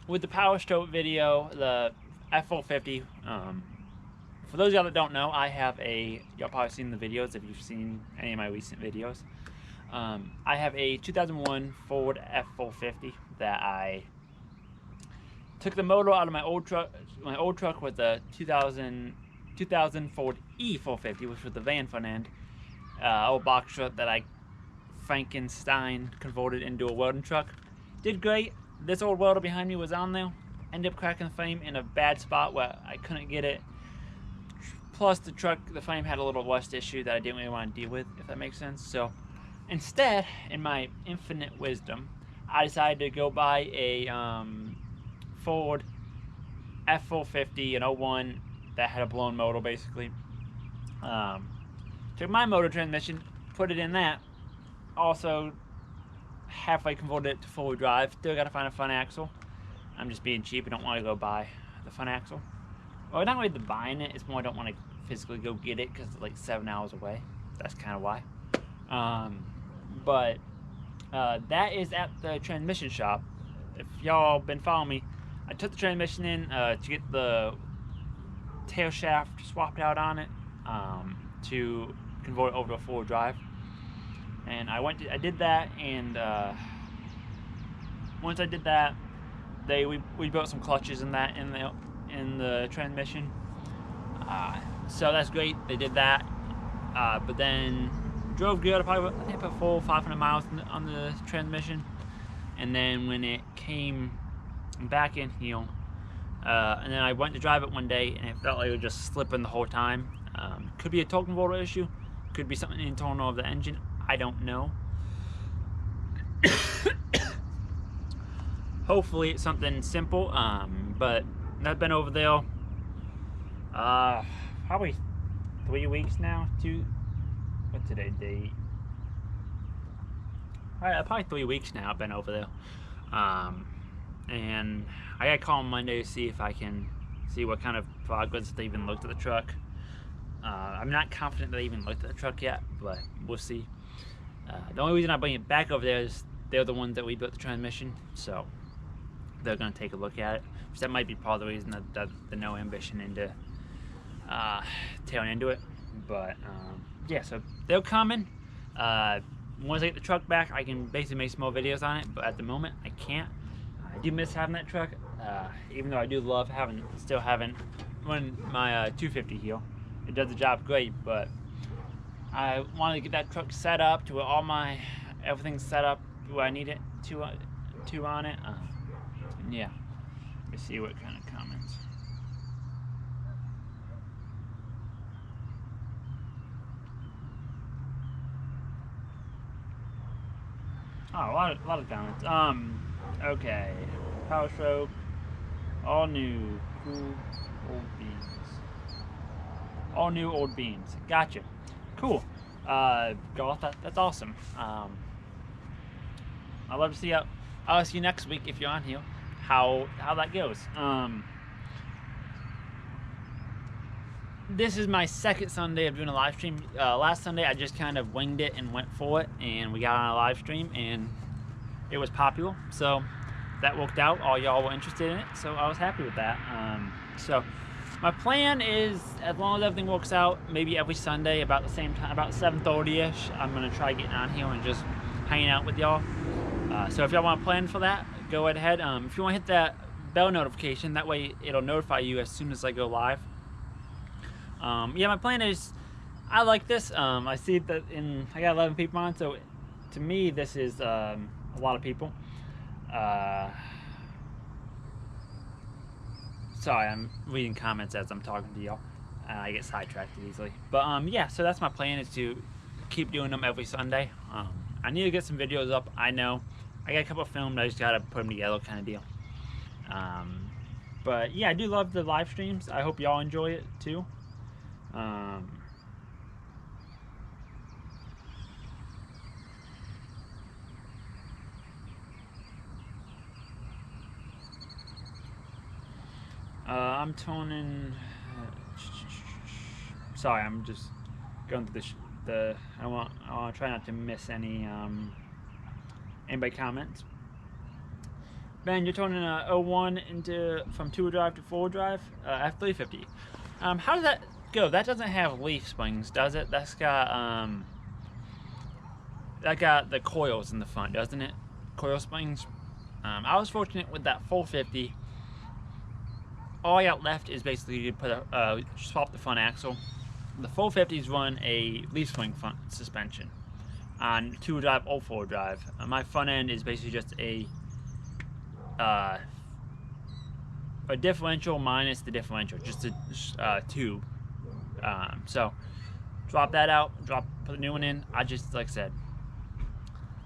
with the Power Stroke video, the F450. For those of y'all that don't know, I have y'all probably seen the videos if you've seen any of my recent videos. I have a 2001 Ford F450 that I took the motor out of my old truck. My old truck was a 2000 Ford E450, which was the van front end, old box truck that I Frankenstein converted into a welding truck. Did great. This old welder behind me was on there. Ended up cracking the frame in a bad spot where I couldn't get it. Plus the frame had a little rust issue that I didn't really want to deal with, if that makes sense. So instead, in my infinite wisdom, I decided to go buy a Ford F450, an 01 that had a blown motor basically. Took my motor transmission, put it in that. Also halfway converted it to four-wheel drive. Still got to find a front axle. I'm just being cheap. I don't want to go buy the front axle. Well, not really the buying it. It's more I don't want to physically go get it because it's like 7 hours away. That's kind of why. But that is at the transmission shop. If y'all been following me, I took the transmission in to get the tail shaft swapped out on it to convert it over to a four-wheel drive. And I did that, and once I did that, we built some clutches in the transmission. So that's great. They did that, but then drove good. I think I put 400 or 500 miles on the transmission, and then when it came back in heel, and then I went to drive it one day, and it felt like it was just slipping the whole time. Could be a torque converter issue, could be something internal of the engine. I don't know. Hopefully it's something simple, but I've been over there probably 3 weeks now. What's today's date? Probably 3 weeks now I've been over there. And I gotta call them Monday to see if I can see what kind of progress they even looked at the truck. I'm not confident they even looked at the truck yet, but we'll see. The only reason I bring it back over there is they're the ones that we built the transmission, so they're going to take a look at it. Which that might be part of the reason that the no ambition into tailing into it. But yeah, so they're coming. Once I get the truck back, I can basically make some more videos on it, but at the moment I can't. I do miss having that truck, even though I do love still having my 250 heel. It does the job great, but I wanted to get that truck set up to where everything's set up where I need it to on it. Yeah, let's see what kind of comments. Oh, a lot of comments. Okay, Power Stroke, all new, cool, old beans. All new old beans. Gotcha. Cool. Garth, that's awesome. I'd love to see I'll ask you next week if you're on here how that goes. This is my second Sunday of doing a live stream. Last Sunday I just kind of winged it and went for it, and we got on a live stream and it was popular. So that worked out. All y'all were interested in it, so I was happy with that. So my plan is, as long as everything works out, maybe every Sunday about the same time, about 7:30ish, I'm gonna try getting on here and just hanging out with y'all. So if y'all want to plan for that, go right ahead. If you want to hit that bell notification, that way it'll notify you as soon as I go live. Yeah, my plan is, I like this. I see that I got 11 people on, so to me this is a lot of people. Sorry, I'm reading comments as I'm talking to y'all. I get sidetracked easily. But yeah, so that's my plan, is to keep doing them every Sunday. I need to get some videos up, I know. I got a couple filmed, I just gotta put them together kind of deal. But yeah, I do love the live streams. I hope y'all enjoy it too. I'm toning. Sorry, I'm just going through I want to try not to miss any anybody comments. Ben, you're toning a 01 from 2-wheel drive to 4-wheel drive, F350. How does that go? That doesn't have leaf springs, does it? That's got the coils in the front, doesn't it? Coil springs. I was fortunate with that 450. All I got left is basically to put swap the front axle. The 450s run a leaf spring front suspension on 2-wheel drive or 4-wheel drive. My front end is basically just a differential minus the differential, just a tube. So drop that out, put the new one in. I just, like I said,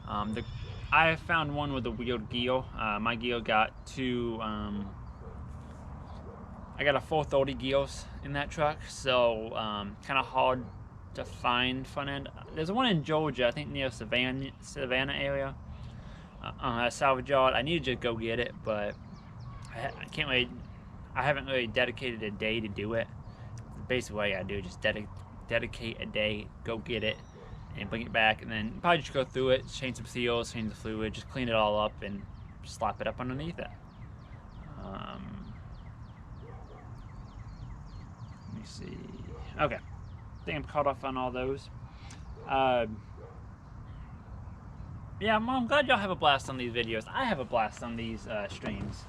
I found one with a wheeled gear. My gear got two. I got a 430 gears in that truck, so kind of hard to find front end. There's one in Georgia, I think near Savannah area. A salvage yard. I need to just go get it, but I can't really. I haven't really dedicated a day to do it. Basically, what I gotta do is just dedicate a day, go get it, and bring it back, and then probably just go through it, change some seals, change the fluid, just clean it all up, and slap it up underneath it. Let me see. Okay, I think I'm caught off on all those. Yeah, I'm glad y'all have a blast on these videos. I have a blast on these streams.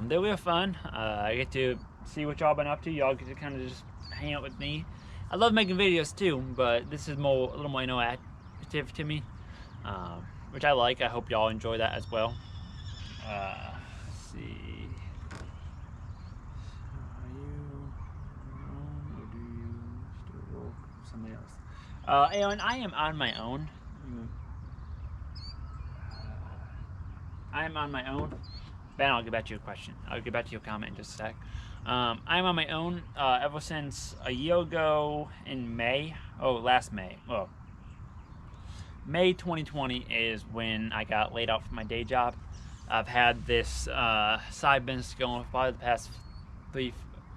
They're real fun. I get to see what y'all been up to. Y'all get to kind of just hang out with me. I love making videos too, but this is a little more interactive to me, which I like. I hope y'all enjoy that as well. Let's see. Are you alone, or do you still work with somebody else? Aaron, I am on my own. I am on my own. Ben, I'll get back to your question. I'll get back to your comment in just a sec. I'm on my own ever since a year ago in May. Oh, last May. Well, May 2020 is when I got laid off from my day job. I've had this side business going for probably the past 3,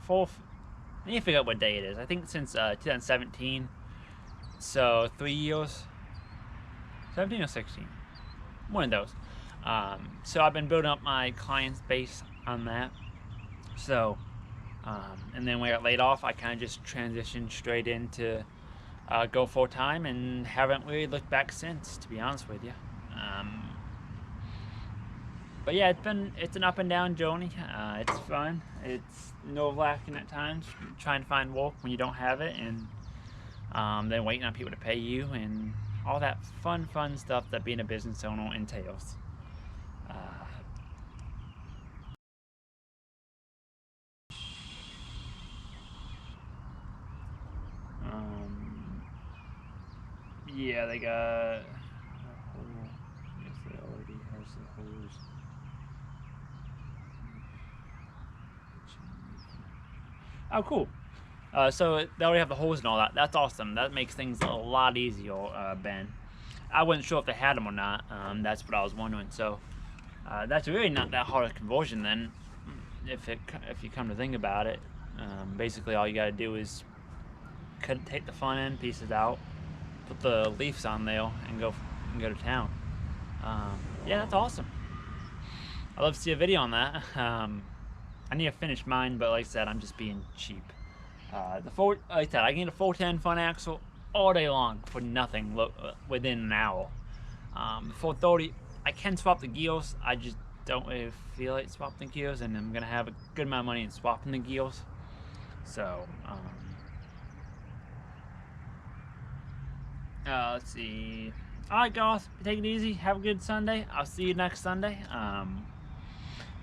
4. I need to figure out what day it is. I think since 2017. So 3 years. 17 or 16. One of those. So I've been building up my client base on that. So, and then when I got laid off, I kind of just transitioned straight into go full time and haven't really looked back since, to be honest with you. But yeah, it's an up and down journey. It's fun. It's nerve-wracking at times, trying to find work when you don't have it, and then waiting on people to pay you, and all that fun stuff that being a business owner entails. Yeah, they got a hole. Yes, they already has the hose. Oh, cool. So they already have the hose and all that. That's awesome. That makes things a lot easier, Ben. I wasn't sure if they had them or not. That's what I was wondering. So that's really not that hard a conversion then, if you come to think about it. Basically, all you got to do is take the front end pieces out, put the leaves on there, and go to town. Yeah, that's awesome. I'd love to see a video on that. I need to finish mine, but like I said, I'm just being cheap. Like I said, I can get a 410 front axle all day long for nothing within an hour. The 430, I can swap the gears. I just don't really feel like swapping the gears, and I'm gonna have a good amount of money in swapping the gears. So, let's see. Alright guys, take it easy, have a good Sunday. I'll see you next Sunday.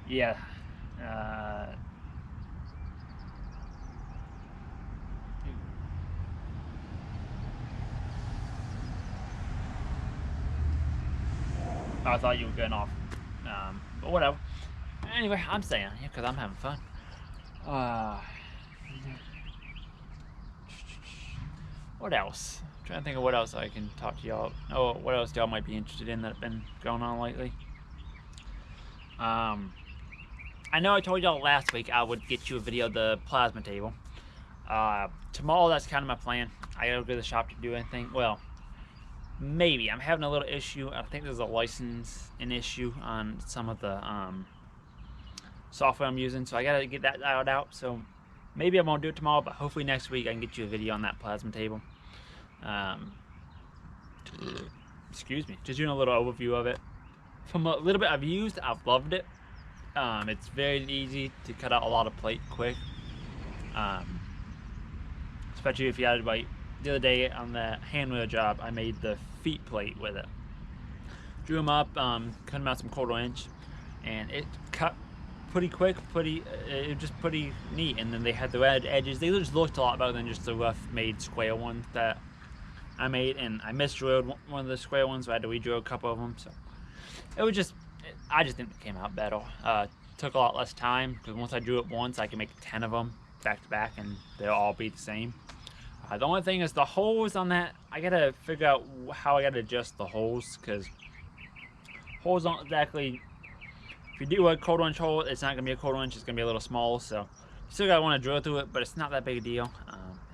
Yeah. I thought you were getting off. But whatever. Anyway, I'm staying here because I'm having fun. What else? I'm trying to think of what else I can talk to y'all. Oh, what else y'all might be interested in that's been going on lately. I know I told y'all last week I would get you a video of the plasma table. Tomorrow, that's kind of my plan. I gotta go to the shop to do anything. Well, maybe. I'm having a little issue. I think there's a licensing issue on some of the software I'm using, so I gotta get that out. So maybe I won't do it tomorrow, but hopefully next week I can get you a video on that plasma table. Excuse me. Just doing a little overview of it. From a little bit I've used, I've loved it. It's very easy to cut out a lot of plate quick. Especially if you had, like, the other day on the hand wheel job, I made the feet plate with it. Drew them up, cut them out some 1/4 inch, and it cut pretty quick, it was just pretty neat. And then they had the red edges. They just looked a lot better than just the rough made square ones that I made, and I misdrilled one of the square ones, so I had to re-drill a couple of them. So it was just, I just think it came out better. Took a lot less time, because once I drew it once, I can make 10 of them back to back, and they'll all be the same. The only thing is the holes on that, I gotta figure out how I gotta adjust the holes, because holes aren't exactly, if you do a 1/4 inch hole, it's not gonna be a 1/4 inch, it's gonna be a little small, so you still gotta wanna drill through it, but it's not that big a deal.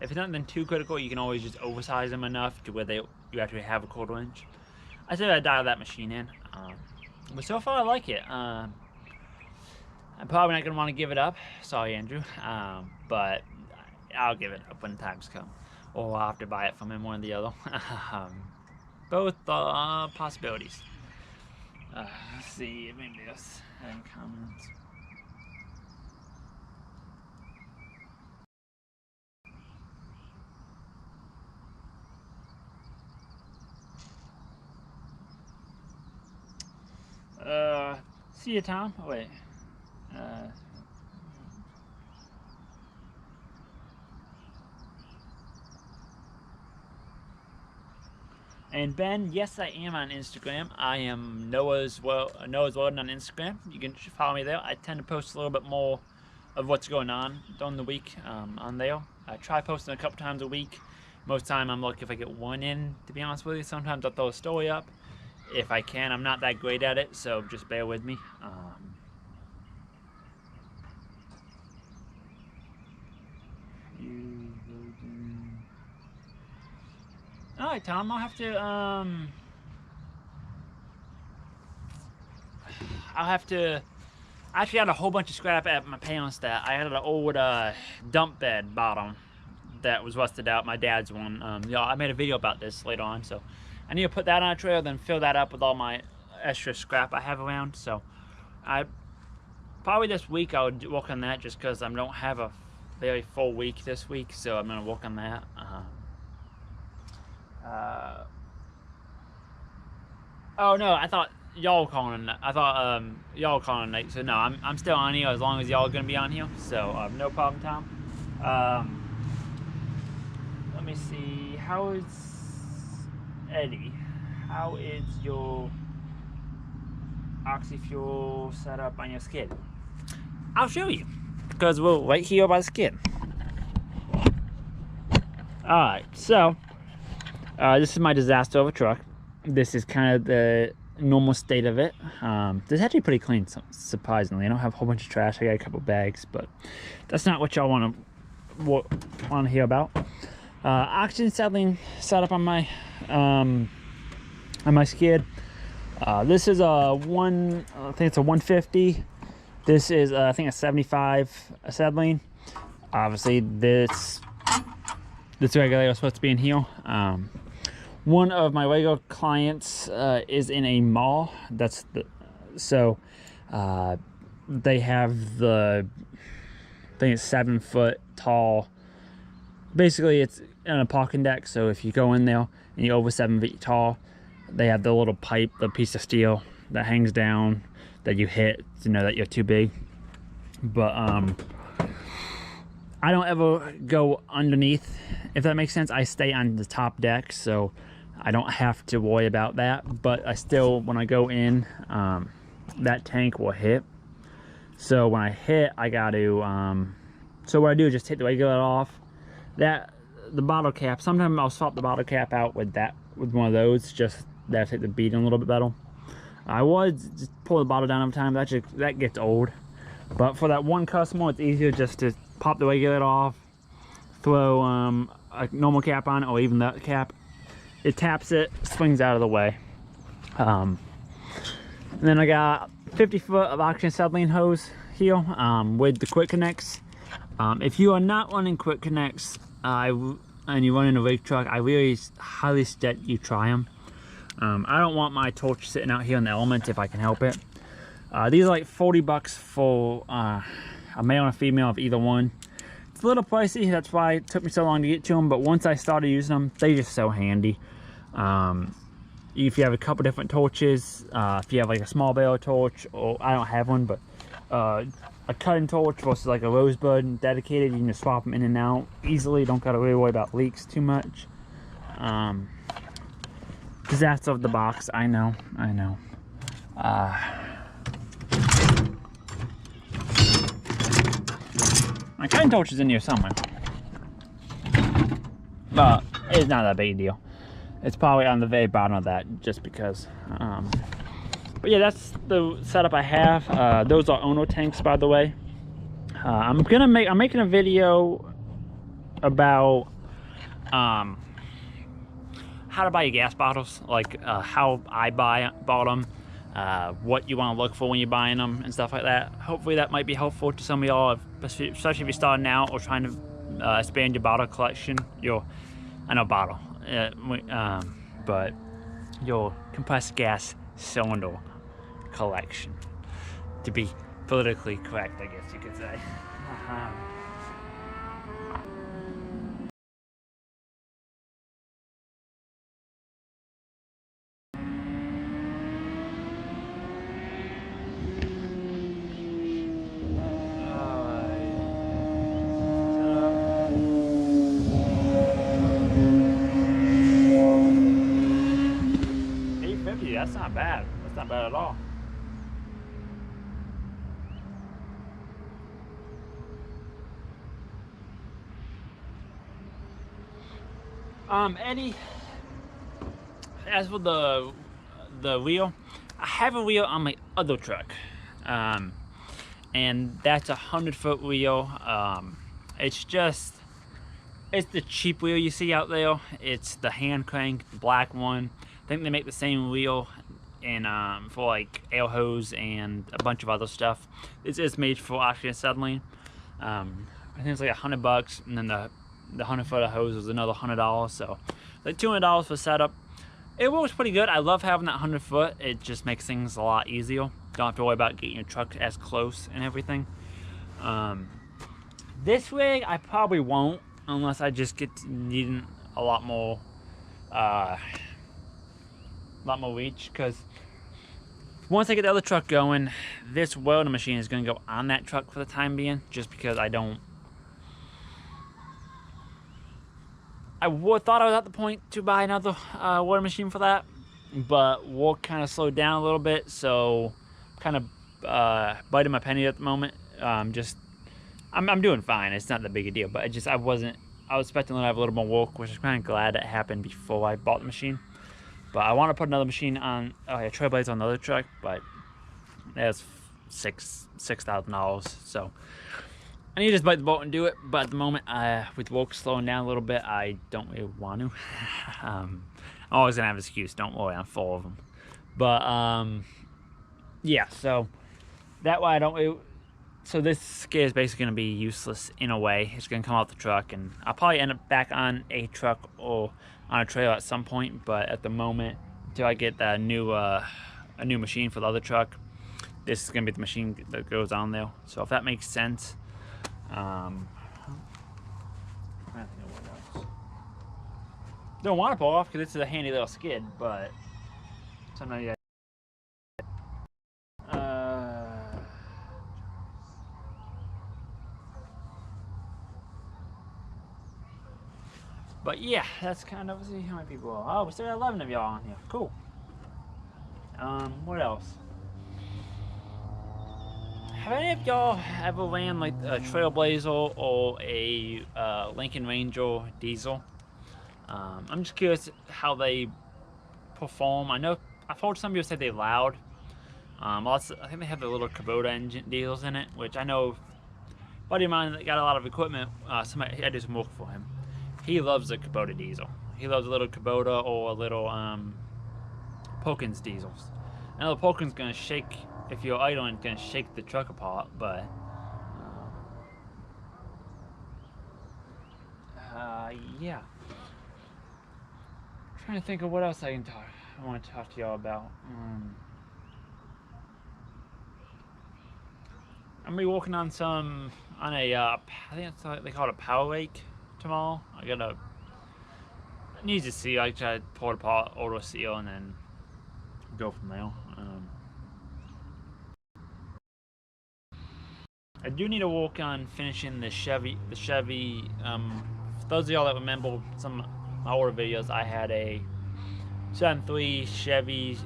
If it's nothing too critical, you can always just oversize them enough to where you actually have a 1/4 inch. I said I'd dial that machine in, but so far I like it. I'm probably not gonna wanna give it up, sorry Andrew, but I'll give it up when the times come. Or I'll have to buy it from him, one or the other. Both possibilities. Let's see, maybe this and comments. See you, Tom. Oh, wait. And Ben, yes, I am on Instagram. I am Noah's World on Instagram. You can follow me there. I tend to post a little bit more of what's going on during the week on there. I try posting a couple times a week. Most of the time I'm lucky if I get one in, to be honest with you. Sometimes I'll throw a story up if I can. I'm not that great at it, so just bear with me. Alright, Tom, I'll have to, I actually had a whole bunch of scrap at my parents that I had an old dump bed bottom that was rusted out, my dad's one. Yeah, I made a video about this later on, so I need to put that on a trailer, then fill that up with all my extra scrap I have around. So probably this week I'll work on that, just because I don't have a very full week this week, so I'm gonna work on that. Oh no, I thought y'all were calling. I thought y'all were calling late. So no, I'm still on here as long as y'all are gonna be on here. So no problem, Tom. Let me see. How is Eddie? How is your oxy-fuel setup on your skid? I'll show you, because we're right here by the skid. All right, so. This is my disaster of a truck. This is kind of the normal state of it. This is actually pretty clean, surprisingly. I don't have a whole bunch of trash. I got a couple bags, but that's not what y'all want to hear about. Oxygen settling set up on my skid. This is a I think it's a 150. This is I think a 75 acetylene. Obviously this regulator is supposed to be in here. One of my regular clients is in a mall. They have the, I think it's 7 foot tall. Basically it's in a parking deck, so if you go in there and you're over 7 feet tall, they have the little pipe, the piece of steel that hangs down that you hit to know that you're too big. But I don't ever go underneath, if that makes sense. I stay on the top deck, so I don't have to worry about that. But I still, when I go in, that tank will hit. So when I hit, I got to, so what I do is just take the regulator off. The bottle cap, sometimes I'll swap the bottle cap out with one of those, just that take the beating a little bit better. I would just pull the bottle down every time. That gets old. But for that one customer, it's easier just to pop the regulator off, throw a normal cap on it, or even that cap. It taps it, swings out of the way. And then I got 50 foot of oxygen acetylene hose here with the quick connects. If you are not running quick connects and you run in a rig truck, I really highly suggest you try them. I don't want my torch sitting out here in the elements if I can help it. These are like $40 for a male and a female of either one. It's a little pricey, that's why it took me so long to get to them, but once I started using them, they just so handy. If you have a couple different torches, if you have like a small barrel torch, or I don't have one, but a cutting torch versus like a rosebud dedicated, you can just swap them in and out easily. Don't gotta really worry about leaks too much. Disaster of the box, I know. My cutting torch is in here somewhere, but it's not that big a deal. It's probably on the very bottom of that, just because. But yeah, that's the setup I have. Those are Ono tanks, by the way. I'm making a video about how to buy your gas bottles, like how I bought them, what you want to look for when you're buying them and stuff like that. Hopefully that might be helpful to some of y'all, especially if you're starting out or trying to expand your bottle collection. But your compressed gas cylinder collection, to be politically correct, I guess you could say. That's not bad. That's not bad at all. Eddie, as for the wheel, I have a wheel on my other truck, and that's 100-foot wheel. It's the cheap wheel you see out there. It's the hand crank, the black one. I think they make the same wheel in for like air hose and a bunch of other stuff. This is made for oxygen acetylene. I think it's like $100, and then the 100-foot of hose was another $100, so like $200 for setup. It works pretty good. I love having that 100-foot. It just makes things a lot easier. Don't have to worry about getting your truck as close and everything. This rig I probably won't, unless I just get to needing a lot more reach, because once I get the other truck going, this welding machine is going to go on that truck for the time being, just because I thought I was at the point to buy another welding machine for that, but work kind of slowed down a little bit, so kind of biting my penny at the moment. I'm doing fine. It's not that big a deal, but I was expecting to have a little more work, which is kind of glad that happened before I bought the machine. But I want to put another machine on, Trailblazer on the other truck, but that's $6,000. So I need to just bite the boat and do it. But at the moment, with work slowing down a little bit, I don't really want to. I'm always gonna have an excuse. Don't worry, I'm full of them. But yeah, so that way I don't. So this skid is basically going to be useless in a way. It's going to come off the truck, and I'll probably end up back on a truck or on a trailer at some point. But at the moment, until I get a new machine for the other truck, this is going to be the machine that goes on there. So if that makes sense. I'm trying to think of what else. Don't want to pull off because this is a handy little skid, but sometimes you. But yeah, that's kind of, see how many people are. Oh, we still got 11 of y'all on here. Cool. What else? Have any of y'all ever ran like a Trailblazer or a Lincoln Ranger diesel? I'm just curious how they perform. I know I've heard some people say they're loud. Also, I think they have the little Kubota engine diesels in it, which I know a buddy of mine that got a lot of equipment. Somebody I did some work for him. He loves the Kubota diesel. He loves a little Kubota or a little Perkins diesels. I know the Perkins gonna shake if you're idling. It's gonna shake the truck apart, but yeah. I'm trying to think of what else I want to talk to y'all about. I'm gonna be working on a I think it's they call it a power rake tomorrow. I need to see. I try to pull it apart, auto seal, and then go from there. I do need to work on finishing the Chevy. For those of y'all that remember some of my older videos, I had a 7.3 Chevy.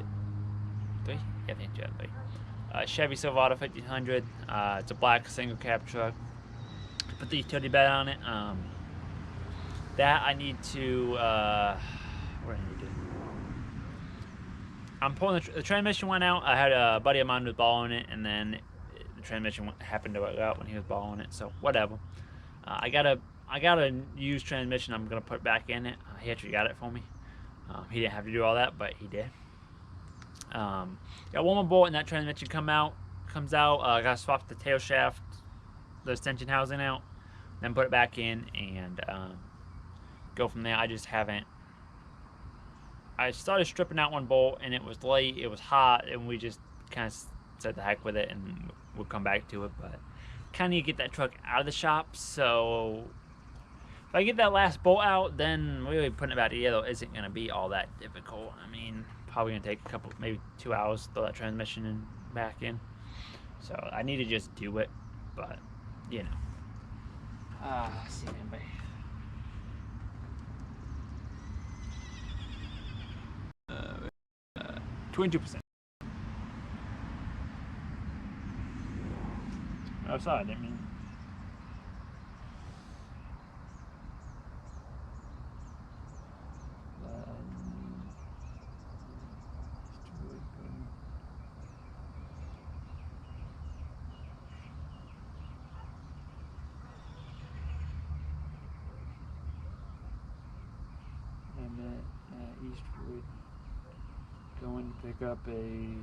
Yeah, I think 7.3. Chevy Silverado 1500. It's a black single cab truck. Put the utility bed on it. That I need to. What do I need to do? I'm pulling the transmission went out. I had a buddy of mine who was borrowing it, and then the transmission happened to go out when he was borrowing it. So whatever. I got a used transmission. I'm gonna put back in it. He actually got it for me. He didn't have to do all that, but he did. Got one more bolt, and that transmission comes out. I gotta swap the tail shaft, the extension housing out, then put it back in, and go from there. I just haven't. I started stripping out one bolt, and it was late. It was hot, and we just kind of said the heck with it, and we'll come back to it. But kind of need to get that truck out of the shop. So if I get that last bolt out, then really putting it back together isn't going to be all that difficult. I mean, probably going to take a couple, maybe 2 hours to throw that transmission in, back in. So I need to just do it, but you know. Let's see anybody. 22%. Oh, sorry, I didn't mean. Eastwood, going to pick up the.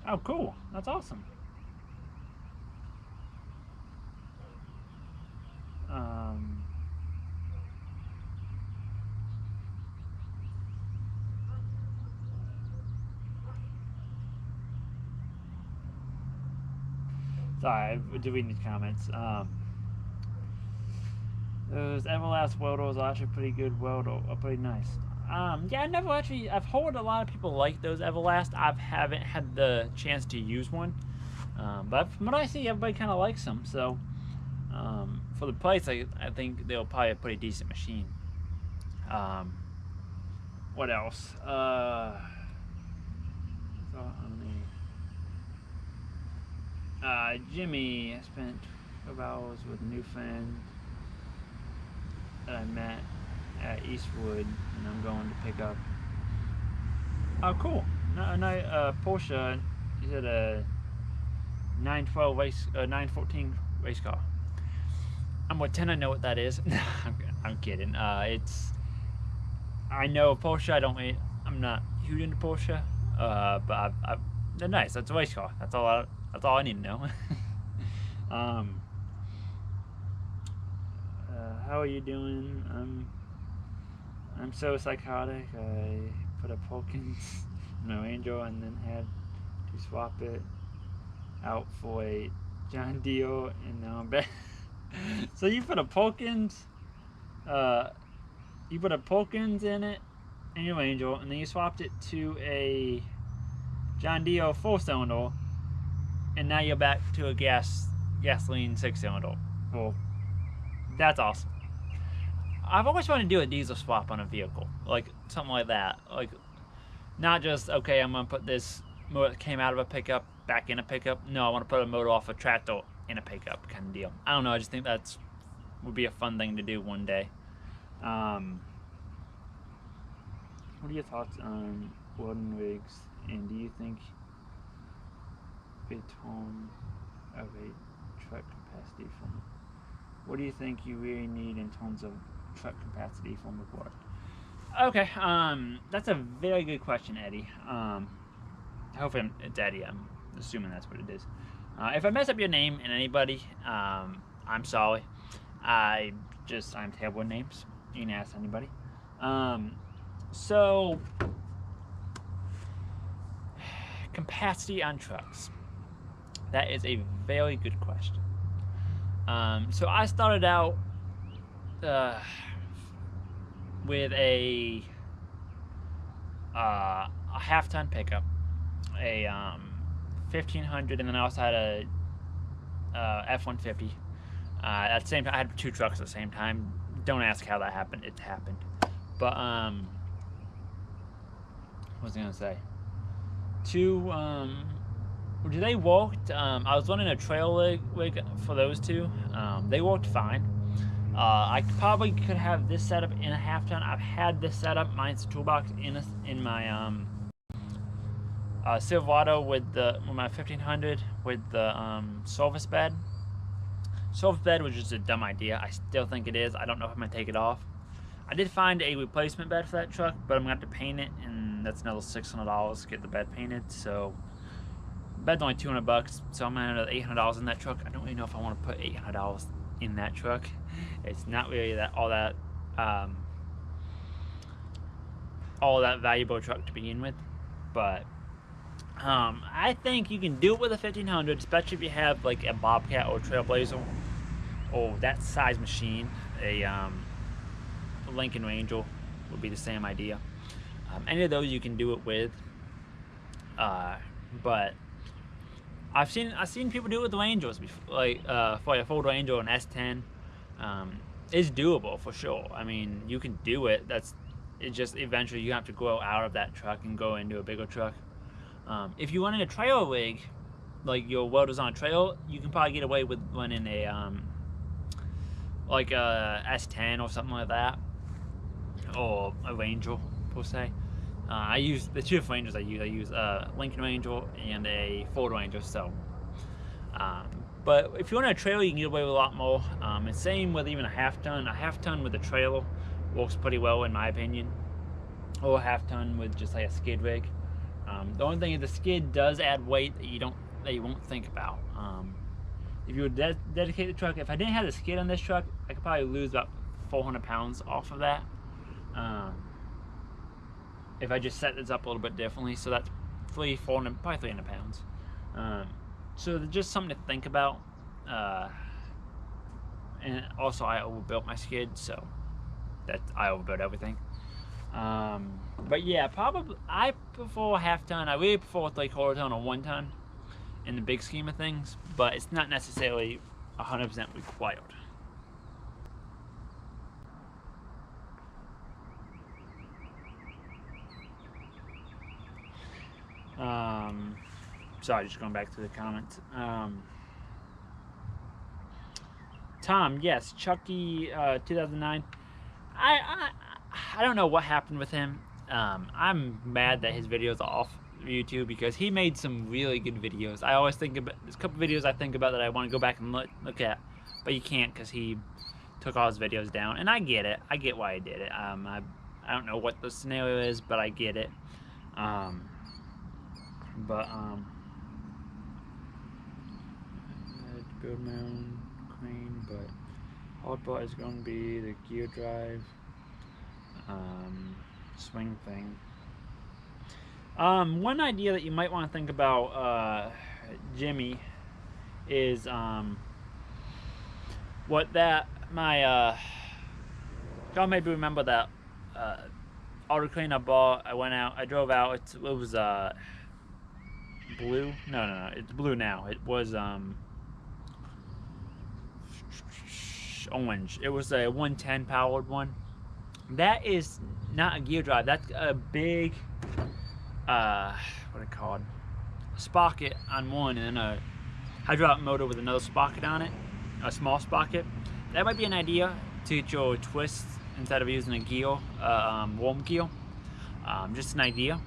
Oh, cool! That's awesome. Sorry, do we need comments? Those Everlast welders are actually pretty good welder, pretty nice. Yeah, I've heard a lot of people like those Everlast. I haven't had the chance to use one. But from what I see, everybody kind of likes them. So, for the price, I think they'll probably a pretty decent machine. What else? Jimmy, I spent 12 hours with new friends that I met at Eastwood, and I'm going to pick up. Oh, cool! Porsche. Is it a 912 race, 914 race car? I'm gonna pretend I know what that is. I'm kidding. It's. I know Porsche. I'm not huge into Porsche, but they're nice. That's a race car. That's all I need to know. How are you doing? I'm so psychotic. I put a Polkins in my Angel and then had to swap it out for a John Deere, and now I'm back. So you put a Polkins, in it in your Angel, and then you swapped it to a John Deere 4-cylinder, and now you're back to a gasoline 6-cylinder. Well, that's awesome. I've always wanted to do a diesel swap on a vehicle, like something like that. Like, not just, okay, I'm gonna put this motor that came out of a pickup back in a pickup. No, I want to put a motor off a tractor in a pickup kind of deal. I don't know, I just think that's would be a fun thing to do one day. What are your thoughts on welding rigs, and do you think a ton of a truck capacity from? What do you think you really need in terms of truck capacity from the board? Okay, that's a very good question, Eddie. Hopefully it's Eddie. I'm assuming that's what it is. If I mess up your name and anybody, I'm sorry. I'm terrible with names. You can ask anybody. So capacity on trucks. That is a very good question. So I started out with a half-ton pickup, a 1500, and then I also had a F-150. At the same time, I had 2 trucks at the same time. Don't ask how that happened. It happened. But what was I gonna say? They worked. I was running a trail rig for those 2. They worked fine. I probably could have this setup in a half-ton. I've had this setup. Mine's a toolbox in my Silverado with my 1500 with the service bed. Service bed was just a dumb idea. I still think it is. I don't know if I'm gonna take it off. I did find a replacement bed for that truck, but I'm gonna have to paint it, and that's another $600 to get the bed painted. So bed's only $200, so I'm gonna have $800 in that truck. I don't really know if I want to put $800 in that truck. It's not really all that valuable truck to begin with, but I think you can do it with a 1500, especially if you have like a Bobcat or a Trailblazer or that size machine. A Lincoln Ranger would be the same idea. Any of those you can do it with, but I've seen people do it with the Rangers before, like for a Ford Ranger and S10. It's doable for sure. I mean, you can do it. It's just eventually you have to grow out of that truck and go into a bigger truck. If you run in a trail rig, like your welder's on a trail, you can probably get away with running a like a S10 or something like that, or a Ranger per se. I use the 2 Rangers I use a Lincoln Ranger and a Ford Ranger. So, but if you run a trailer, you can get away with a lot more. And same with even a half-ton. A half-ton with a trailer works pretty well in my opinion, or a half-ton with just like a skid rig. The only thing is the skid does add weight that you won't think about. If you would dedicate the truck, if I didn't have the skid on this truck, I could probably lose about 400 pounds off of that. If I just set this up a little bit differently, so that's probably 300 pounds. So just something to think about. And also I overbuilt my skid, so I overbuilt everything. But yeah, probably I prefer a half-ton. I really prefer a 3/4 ton or 1 ton in the big scheme of things, but it's not necessarily 100% required. Sorry, just going back to the comments. Tom, yes, Chucky, 2009. I don't know what happened with him. I'm mad that his videos are off YouTube because he made some really good videos. I always think about, there's a couple videos I think about that I want to go back and look at, but you can't because he took all his videos down, and I get it. I get why he did it. I I don't know what the scenario is, but I get it. Build my own crane, but hard part is going to be the gear drive, swing thing. One idea that you might want to think about, Jimmy, is what that y'all maybe remember that auto crane I bought. I drove out. It was blue. No, it's blue now. It was orange. It was a 110 powered one. That is not a gear drive. That's a big what it called, a sprocket on one, and then a hydraulic motor with another sprocket on it, a small sprocket. That might be an idea to get your twist instead of using a gear, worm gear. Just an idea.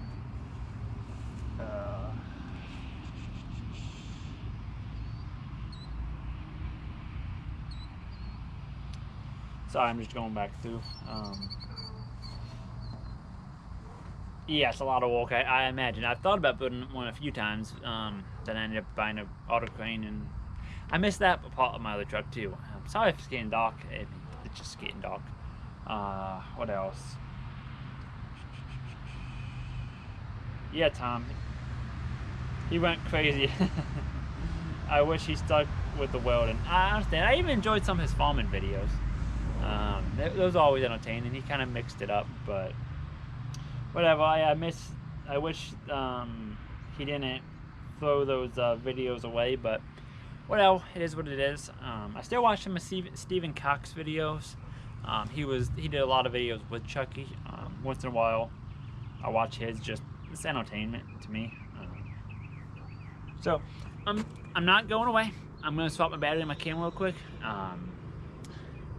Sorry, I'm just going back through. Yeah, it's a lot of work. I imagine. I've thought about building one a few times. Then I ended up buying an auto crane, and I missed that part of my other truck too. Sorry if it's getting dark. It's just getting dark. What else? Yeah, Tom. He went crazy. I wish he stuck with the welding. I understand. I even enjoyed some of his farming videos. Those are always entertaining. He kind of mixed it up, but whatever. I wish he didn't throw those videos away, but well, it is what it is. I still watch some of Stephen Cox videos. He did a lot of videos with Chucky. Once in a while, I watch his. Just it's entertainment to me. So I'm not going away. I'm gonna swap my battery in my camera real quick.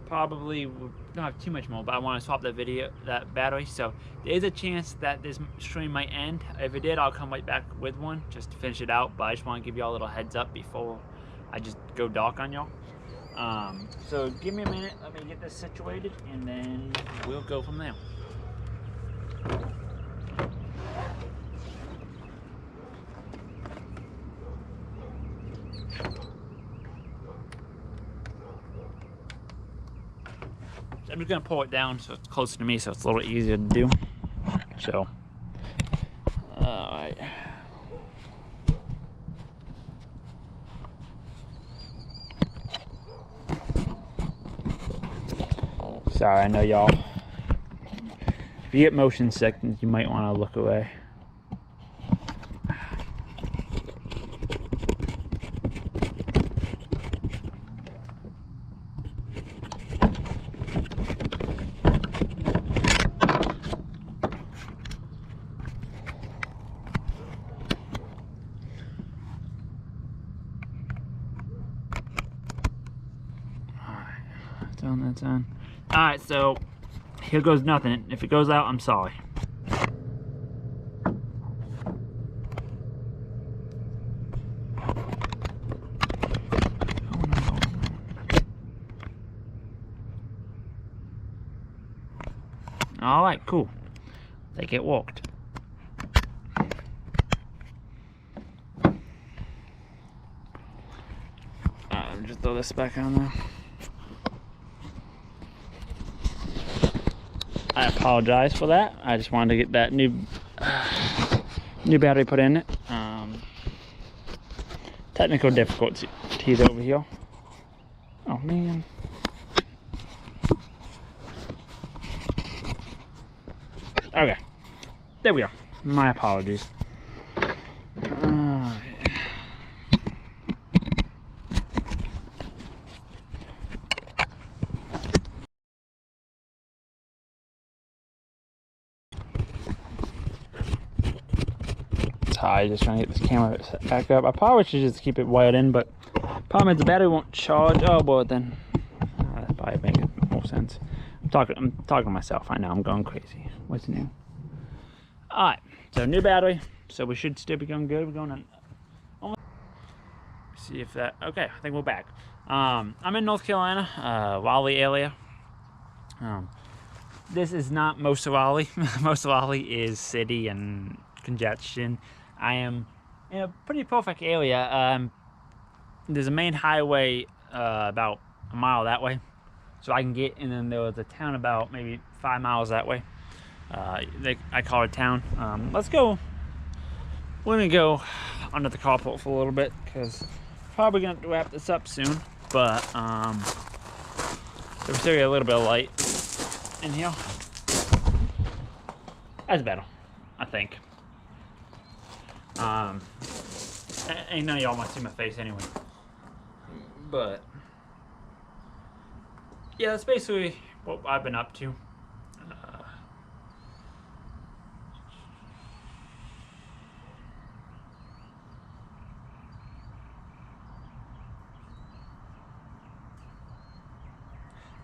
Probably don't have too much more, but I want to swap that battery. So there is a chance that this stream might end. If it did, I'll come right back with one just to finish it out. But I just want to give y'all a little heads up before I just go dark on y'all. So give me a minute. Let me get this situated, and then we'll go from there. I'm just gonna pull it down so it's closer to me, so it's a little easier to do. So, alright. Sorry, I know y'all. If you get motion sickness, you might want to look away. That's on. Alright, so here goes nothing. If it goes out, I'm sorry. Alright, cool. They get walked. Just throw this back on there. I apologize for that. I just wanted to get that new battery put in it. Technical difficulties over here. Oh man. Okay, there we are. My apologies. Just trying to get this camera back up. I probably should just keep it wired in, but problem is the battery won't charge. Oh boy, then that probably makes more sense. I'm talking to myself. I know I'm going crazy. What's new? All right, so new battery. So we should still be going good. We're going on. See if that. Okay, I think we're back. I'm in North Carolina, Raleigh area. this is not Mosawali. Mosawali is city and congestion. I am in a pretty perfect area. There's a main highway about a mile that way, so I can get, and then there was a town about maybe 5 miles that way. I call it a town. Let's go. We're gonna go under the carport for a little bit because probably gonna have to wrap this up soon. But there's still a little bit of light in here. That's better, I think. Ain't none of y'all want to see my face anyway. But yeah, that's basically what I've been up to.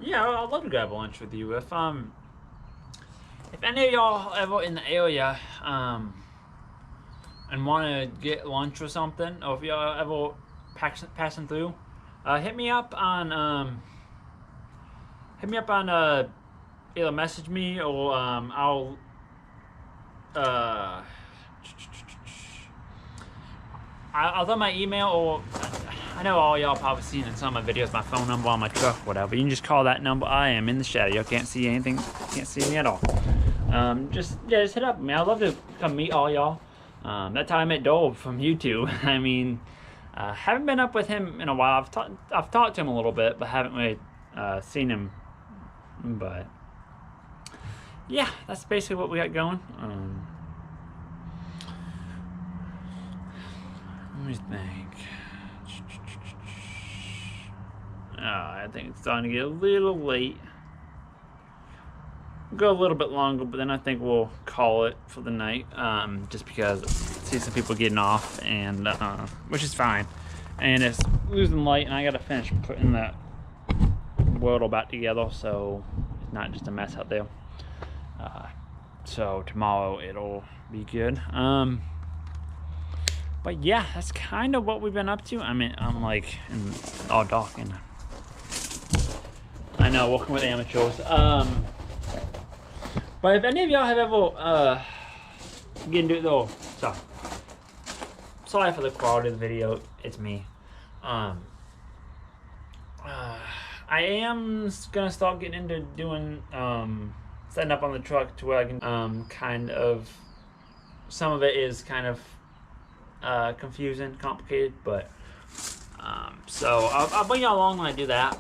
Yeah, I'd love to grab lunch with you. If any of y'all ever in the area and want to get lunch or something, or if y'all ever passing through, hit me up on either message me or I'll throw my email, or I know all y'all probably seen in some of my videos my phone number on my truck, whatever. You can just call that number. I am in the shadow. Y'all can't see anything. Can't see me at all. Just hit up with me. I'd love to come meet all y'all. That's how I met Dole from YouTube. I mean, haven't been up with him in a while. I've talked to him a little bit, but haven't really seen him. But yeah, that's basically what we got going. Let me think. I think it's starting to get a little late. We'll go a little bit longer, but then I think we'll call it for the night. Just because I see some people getting off, and which is fine. And it's losing light, and I gotta finish putting that world back together, so it's not just a mess out there. So tomorrow it'll be good. But yeah, that's kind of what we've been up to. I mean, I'm like all dark, and I know, working with amateurs. But if any of y'all have ever get into it though, sorry for the quality of the video. It's me. I am gonna start getting into doing setting up on the truck to where I can kind of, some of it is kind of confusing, complicated, but so I'll bring y'all along when I do that.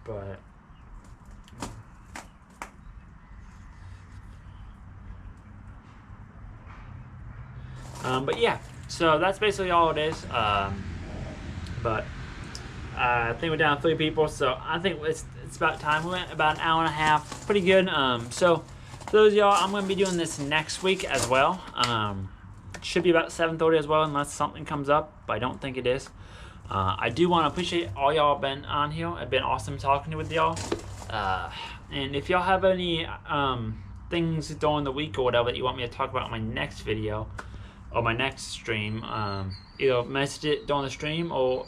But yeah, so that's basically all it is. But I think we're down 3 people, so I think it's about time. We went about an hour and a half, pretty good. So for those of y'all, I'm going to be doing this next week as well. It should be about 7:30 as well, unless something comes up, but I don't think it is. I do want to appreciate all y'all been on here. It's been awesome talking with y'all. And if y'all have any things during the week or whatever that you want me to talk about in my next video or my next stream, either message it during the stream or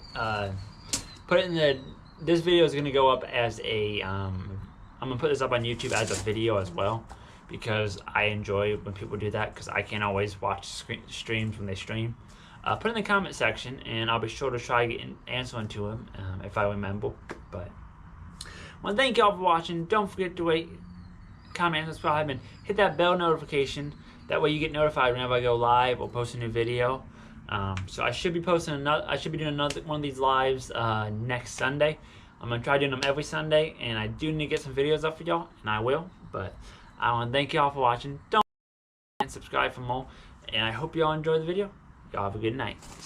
put it in the. This video is going to go up as a. I'm going to put this up on YouTube as a video as well, because I enjoy when people do that, because I can't always watch streams when they stream. Put it in the comment section, and I'll be sure to try getting answering to them if I remember. But well, thank y'all for watching. Don't forget to rate, comment, and subscribe, and hit that bell notification. That way you get notified whenever I go live or post a new video. So I should be posting another. I should be doing another one of these lives next Sunday. I'm gonna try doing them every Sunday, and I do need to get some videos up for y'all, and I will. But I want to thank y'all for watching. Don't forget to subscribe for more, and I hope y'all enjoyed the video. Y'all have a good night.